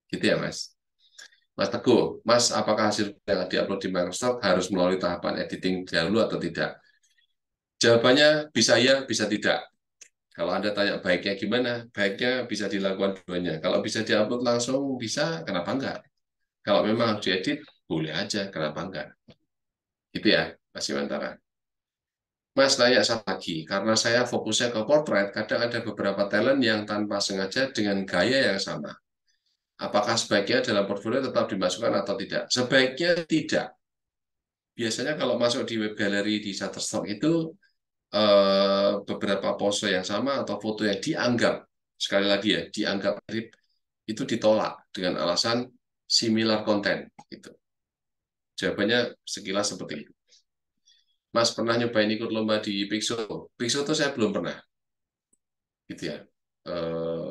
Gitu ya, Mas. Mas Teguh, Mas, apakah hasil yang diupload di Microsoft harus melalui tahapan editing dahulu atau tidak? Jawabannya bisa ya, bisa tidak. Kalau Anda tanya baiknya gimana, baiknya bisa dilakukan duanya. Kalau bisa diupload langsung bisa, kenapa enggak? Kalau memang harus diedit, boleh aja, kenapa enggak? Gitu ya, Mas Imantara. Mas tanya satu lagi, karena saya fokusnya ke portrait, kadang ada beberapa talent yang tanpa sengaja dengan gaya yang sama. Apakah sebaiknya dalam portfolio tetap dimasukkan atau tidak? Sebaiknya tidak. Biasanya kalau masuk di web gallery di Shutterstock itu beberapa pose yang sama atau foto yang dianggap, sekali lagi ya, dianggap mirip, itu ditolak dengan alasan similar content. Gitu. Jawabannya sekilas seperti itu. Mas pernah nyobain ikut lomba di Pixo? Pixo itu saya belum pernah, gitu ya. Eh,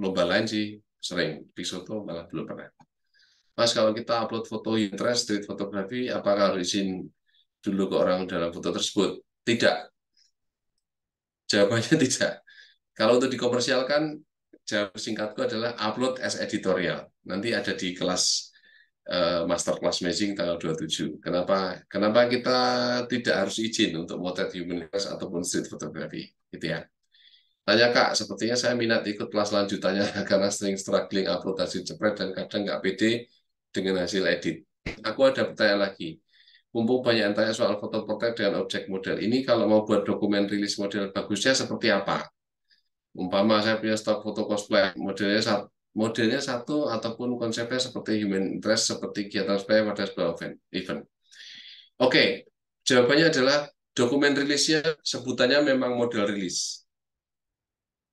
Lomba lain sih sering, Pixo itu malah belum pernah. Mas, kalau kita upload foto interest, street fotografi, apakah harus izin dulu ke orang dalam foto tersebut? Tidak. Jawabannya tidak. Kalau untuk dikomersialkan, jawab singkatku adalah upload as editorial. Nanti ada di kelas masterclass Mazing tanggal 27. Kenapa? Kenapa kita tidak harus izin untuk motret human interest ataupun street photography? Gitu ya. Tanya Kak, sepertinya saya minat ikut kelas lanjutannya karena sering struggling upload hasil jepret dan kadang nggak pede dengan hasil edit. Aku ada pertanyaan lagi. Mumpung banyak yang tanya soal foto portret dengan objek model. Ini kalau mau buat dokumen rilis model bagusnya seperti apa? Umpama saya punya stok foto cosplay, modelnya satu ataupun konsepnya seperti human interest, seperti kegiatan cosplay pada sebuah event. Oke, jawabannya adalah dokumen rilisnya sebutannya memang model rilis.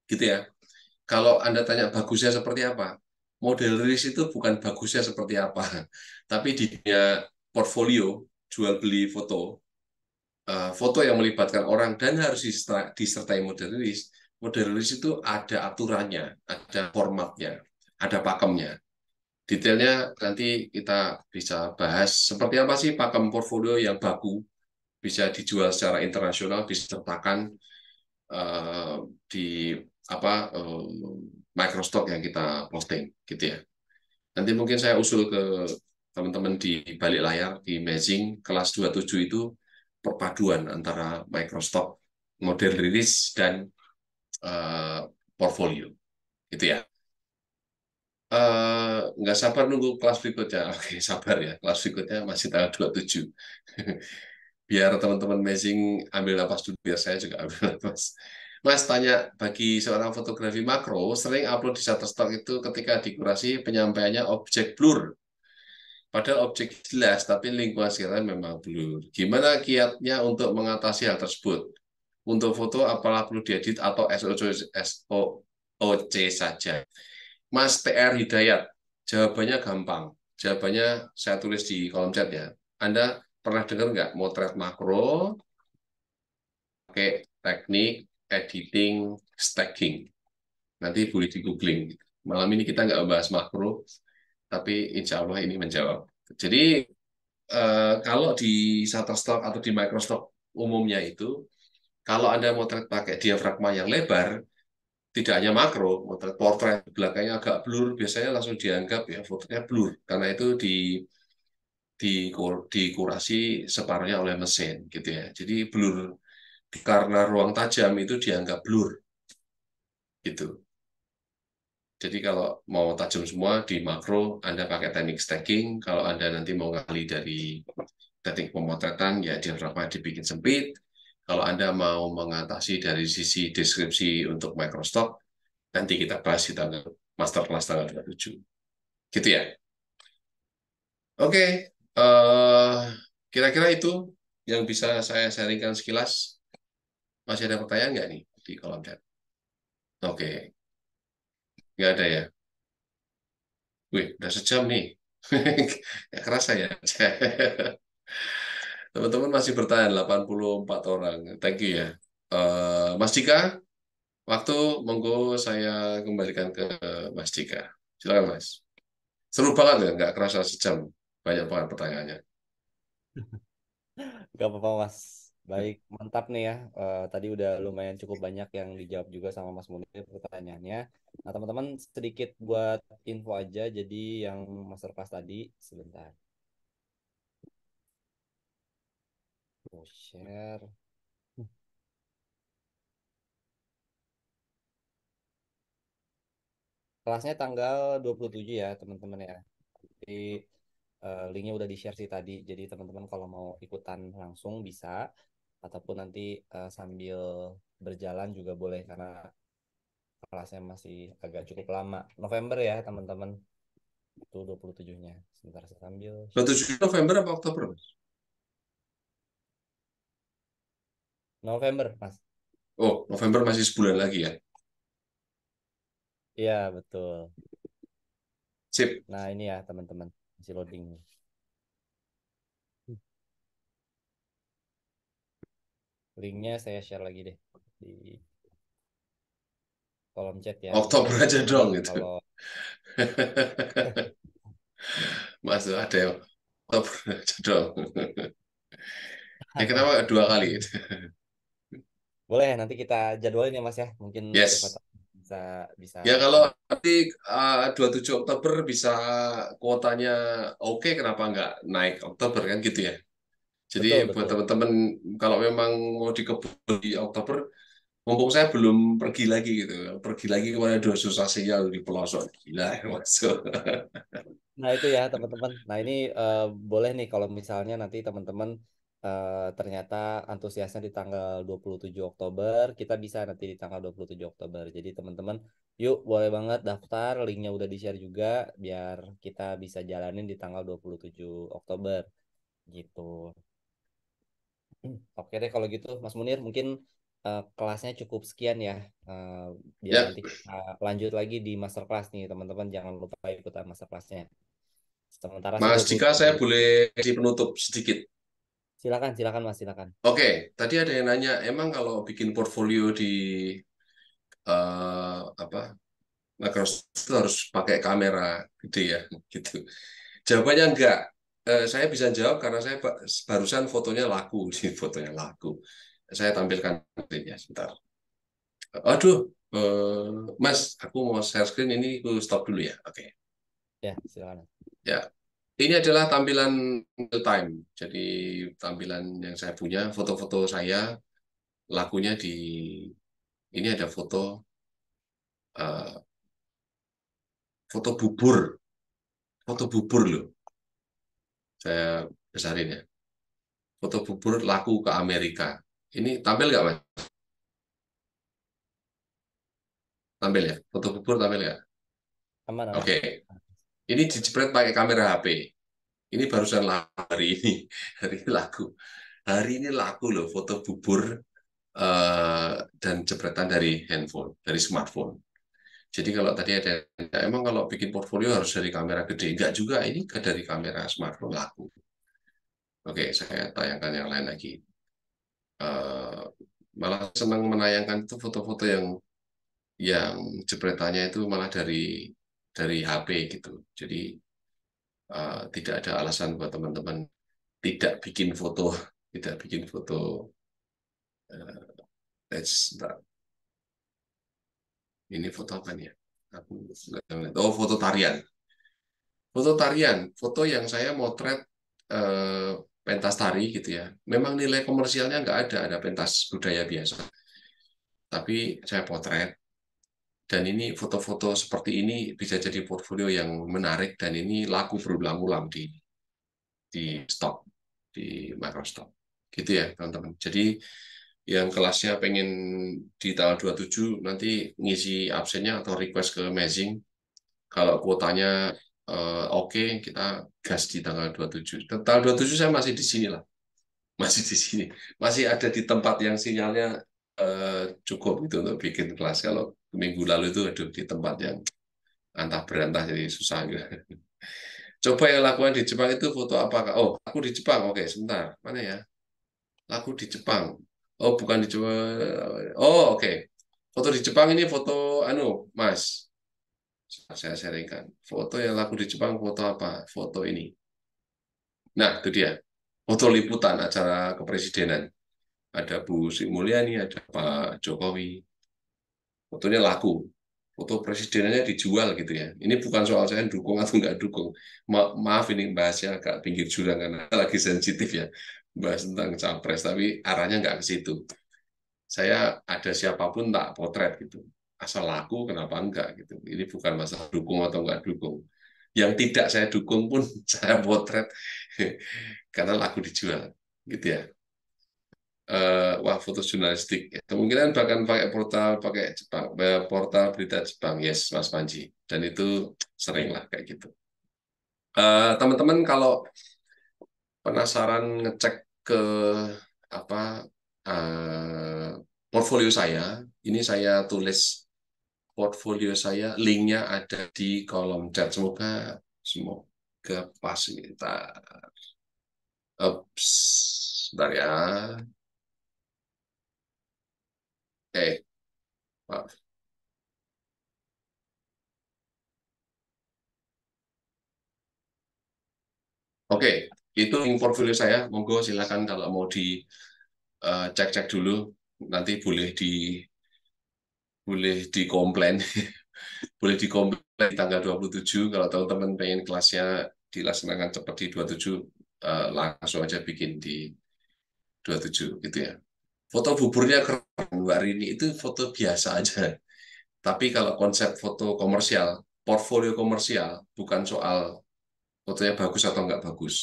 Gitu ya. Kalau Anda tanya bagusnya seperti apa, model rilis itu bukan bagusnya seperti apa, tapi di dunia portfolio, jual beli foto, foto yang melibatkan orang dan harus disertai model rilis. Model rilis itu ada aturannya, ada formatnya, ada pakemnya. Detailnya nanti kita bisa bahas seperti apa sih pakem portfolio yang baku, bisa dijual secara internasional, disertakan di apa Microstock yang kita posting, gitu ya. Nanti mungkin saya usul ke teman-teman di balik layar di Mazing kelas 27 itu perpaduan antara Microstock model rilis dan uh, portfolio, gitu ya. Nggak sabar nunggu kelas berikutnya. Oke, sabar ya. Kelas berikutnya masih tanggal 27. Biar teman-teman Mazing ambil napas dulu, biar saya juga ambil napas. Mas tanya, bagi seorang fotografi makro, sering upload di Shutterstock itu ketika dikurasi penyampaiannya objek blur. Padahal objek jelas, tapi lingkungan sekitar memang blur. Gimana kiatnya untuk mengatasi hal tersebut? Untuk foto, apalah perlu diedit atau SOC saja? Mas TR Hidayat, jawabannya gampang. Jawabannya saya tulis di kolom chat ya. Anda pernah dengar nggak motret makro pakai teknik editing stacking? Nanti boleh di googling. Malam ini kita nggak membahas makro, tapi insya Allah ini menjawab. Jadi kalau di Shutterstock atau di Microsoft umumnya itu, kalau Anda motret pakai diafragma yang lebar, tidak hanya makro, motret portrait belakangnya agak blur, biasanya langsung dianggap ya fotonya blur, karena itu dikurasi separuhnya oleh mesin, gitu ya. Jadi blur karena ruang tajam itu dianggap blur, gitu. Jadi kalau mau tajam semua di makro, Anda pakai teknik stacking. Kalau Anda nanti mau ngali dari teknik pemotretan, ya diafragma dibikin sempit. Kalau Anda mau mengatasi dari sisi deskripsi untuk Microstock, nanti kita bahas di tanggal masterclass tanggal 27. Gitu ya. Oke, kira-kira itu yang bisa saya sharingkan sekilas. Masih ada pertanyaan nggak nih di kolom chat? Oke, nggak ada ya. Wih, udah sejam nih. Nggak kerasa ya. Teman-teman masih bertahan 84 orang. Thank you ya. Mas Dika, waktu monggo saya kembalikan ke Mas Dika. Silakan Mas. Seru banget ya, nggak kerasa sejam. Banyak banget pertanyaannya. Gak apa-apa Mas. Baik, mantap nih ya. Tadi udah lumayan cukup banyak yang dijawab juga sama Mas Munir pertanyaannya. Nah teman-teman sedikit buat info aja. Jadi yang masterclass tadi sebentar. Mau share. Kelasnya tanggal 27 ya, teman-teman ya. Jadi linknya udah di-share sih tadi. Jadi teman-teman kalau mau ikutan langsung bisa, ataupun nanti sambil berjalan juga boleh karena kelasnya masih agak cukup lama. November ya, teman-teman. Itu 27-nya. Sebentar saya sambil share. 27 November apa Oktober, Mas? November, Mas. Oh, November masih sebulan lagi ya. Iya, betul. Sip. Nah, ini ya, teman-teman. Masih loading nih. Linknya saya share lagi deh di kolom chat ya. Nanti Oktober aja teman-teman dong gitu. kalau Mas, ada yang Oktober aja dong. Ya kenapa dua kali? boleh nanti kita jadwalin ya Mas ya. Mungkin siapa Yes. tahu bisa bisa Ya kalau ada. nanti 27 Oktober bisa kuotanya oke, kenapa nggak naik Oktober kan gitu ya. Jadi Betul, buat betul. teman-teman kalau memang mau dikebut di Oktober, mumpung saya belum pergi lagi gitu. Pergi lagi kemana dua susah sinyal di pelosok. Gila ya masuk. Nah, itu ya teman-teman. Nah, ini boleh nih kalau misalnya nanti teman-teman ternyata antusiasnya di tanggal 27 Oktober, kita bisa nanti di tanggal 27 Oktober. Jadi teman-teman, yuk boleh banget daftar, linknya udah di-share juga biar kita bisa jalanin di tanggal 27 Oktober gitu. Oke deh kalau gitu Mas Munir mungkin kelasnya cukup sekian ya. Eh, Biar Ya, nanti kita lanjut lagi di masterclass nih teman-teman, jangan lupa ikutan masterclassnya. Sementara sih Mas Dika, 27. saya boleh di penutup sedikit. Silakan, silakan Mas, silakan. Oke, tadi ada yang nanya, emang kalau bikin portfolio di apa Microsoft itu harus pakai kamera gede ya, gitu. Jawabannya enggak. Saya bisa jawab karena saya barusan fotonya laku, di fotonya laku. Saya tampilkan ya sebentar. Aduh, Mas, aku mau share screen ini, aku stop dulu ya. Oke, Ya, silakan. ya. Ini adalah tampilan real time. Jadi tampilan yang saya punya, foto-foto saya, lakunya di ini ada eh, foto bubur loh. Saya besarin ya. Foto bubur laku ke Amerika. Ini tampil nggak, Mas? Tampil ya? Foto bubur tampil nggak? Aman, aman. Oke. Ini dijepret pakai kamera HP. Ini barusan laku hari ini. Hari ini laku. Hari ini laku loh foto bubur dan jepretan dari handphone, dari smartphone. Jadi kalau tadi ada, ya emang kalau bikin portfolio harus dari kamera gede. Enggak juga, ini dari kamera smartphone laku. Oke, saya tayangkan yang lain lagi. Eh, Malah senang menayangkan itu foto-foto yang jepretannya itu malah dari HP gitu. Jadi tidak ada alasan buat teman-teman tidak bikin foto, tidak bikin foto. Bentar. Ini foto apa nih ya? Aku oh, foto tarian. Foto tarian, foto yang saya motret pentas tari gitu ya. Memang nilai komersialnya nggak ada pentas budaya biasa. Tapi saya potret, dan ini foto-foto seperti ini bisa jadi portfolio yang menarik dan ini laku berulang-ulang di stok di Microsoft gitu ya teman-teman. Jadi yang kelasnya pengen di tanggal 27 nanti ngisi absennya atau request ke Amazing, kalau kuotanya oke, kita gas di tanggal 27. Tanggal 27 saya masih di sini lah, masih di sini, masih ada di tempat yang sinyalnya cukup itu untuk bikin kelas. Kalau minggu lalu itu aduh di tempat yang antah berantah jadi susah gitu. Coba yang lakukan di Jepang itu foto apa? Oh, aku di Jepang. Oke, sebentar. Mana ya? Aku di Jepang. Oh, bukan di Jepang. Oh, oke. Foto di Jepang ini foto anu, Mas. Saya sharingkan. Foto yang laku di Jepang foto apa? Foto ini. Nah, itu dia. Foto liputan acara kepresidenan. Ada Bu Sri Mulyani, ada Pak Jokowi. Fotonya laku. Foto presidennya dijual gitu ya. Ini bukan soal saya dukung atau nggak dukung. Maaf ini bahasnya agak pinggir jurang karena lagi sensitif ya. Bahas tentang capres, tapi arahnya nggak ke situ. Saya ada siapapun tak potret gitu. asal laku kenapa enggak gitu. Ini bukan masalah dukung atau enggak dukung. Yang tidak saya dukung pun saya potret karena laku dijual gitu ya. Wah, foto jurnalistik ya. Kemungkinan bahkan pakai Jepang, portal berita Jepang, yes Mas Panji, dan itu sering lah kayak gitu. Teman-teman kalau penasaran ngecek ke apa eh, portfolio saya, ini saya tulis portfolio saya, linknya ada di kolom chat. Semoga pas ini. Ups, bentar ya. Maaf. Oke, itu link portfolio saya. Monggo silakan kalau mau dicek-cek dulu. Nanti boleh dikomplain, boleh dikomplain di tanggal 27. Kalau teman-teman pengen kelasnya dilaksanakan cepat di 27, langsung aja bikin di 27 gitu ya. Foto buburnya keren, Mbak Rini, itu foto biasa aja. Tapi kalau konsep foto komersial, portfolio komersial, bukan soal fotonya bagus atau nggak bagus.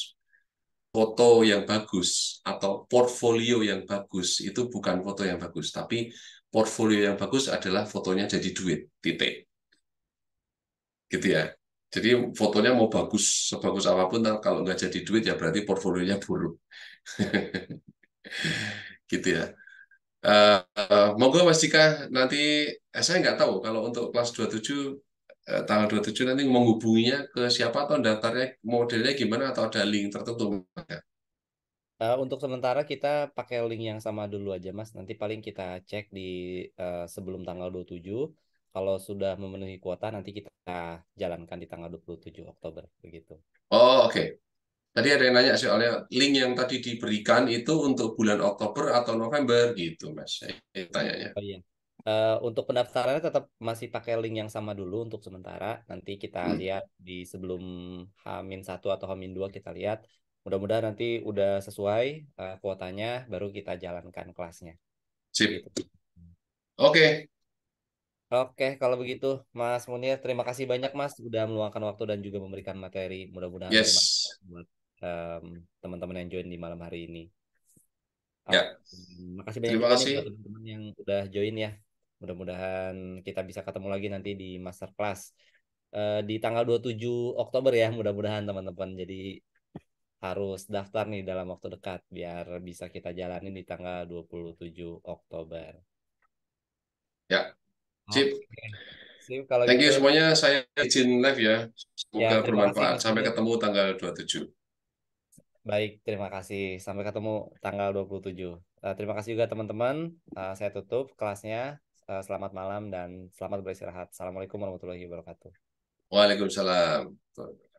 Foto yang bagus atau portfolio yang bagus itu bukan foto yang bagus, tapi portfolio yang bagus adalah fotonya jadi duit, titik. Gitu ya. Jadi fotonya mau bagus, sebagus apapun, kalau nggak jadi duit ya berarti portfolionya buruk. Gitu ya. Monggo Mas Dika, nanti saya nggak tahu kalau untuk kelas 27 tanggal 27 nanti menghubunginya ke siapa atau daftarnya modelnya gimana atau ada link tertentu. Untuk sementara kita pakai link yang sama dulu aja Mas. Nanti paling kita cek di sebelum tanggal 27. Kalau sudah memenuhi kuota nanti kita jalankan di tanggal 27 Oktober begitu. Oh, oke. Tadi ada yang nanya soalnya link yang tadi diberikan itu untuk bulan Oktober atau November gitu, Mas. Saya tanyanya. Oh iya. Untuk pendaftarannya tetap masih pakai link yang sama dulu untuk sementara. Nanti kita Hmm, lihat di sebelum H-1 atau H-2 kita lihat. Mudah-mudahan nanti udah sesuai kuotanya, baru kita jalankan kelasnya. sip. Begitu. Oke, Oke, kalau begitu Mas Munir, terima kasih banyak Mas udah meluangkan waktu dan juga memberikan materi. Mudah-mudahan bermanfaat yes. buat teman-teman yang join di malam hari ini. Oke, Ya, makasih banyak terima juga nih buat kasih. teman-teman yang udah join ya. Mudah-mudahan kita bisa ketemu lagi nanti di masterclass di tanggal 27 Oktober ya. Mudah-mudahan teman-teman. Jadi harus daftar nih dalam waktu dekat biar bisa kita jalanin di tanggal 27 Oktober. Ya, sip. Oke, sip kalau Thank gitu. you semuanya. Saya izin live ya. Ya, Semoga terima kasih bermanfaat. Mas Sampai Munir. ketemu tanggal 27. Baik, terima kasih. Sampai ketemu tanggal 27. Terima kasih juga teman-teman. Saya tutup kelasnya. Selamat malam dan selamat beristirahat. Assalamualaikum warahmatullahi wabarakatuh. Waalaikumsalam.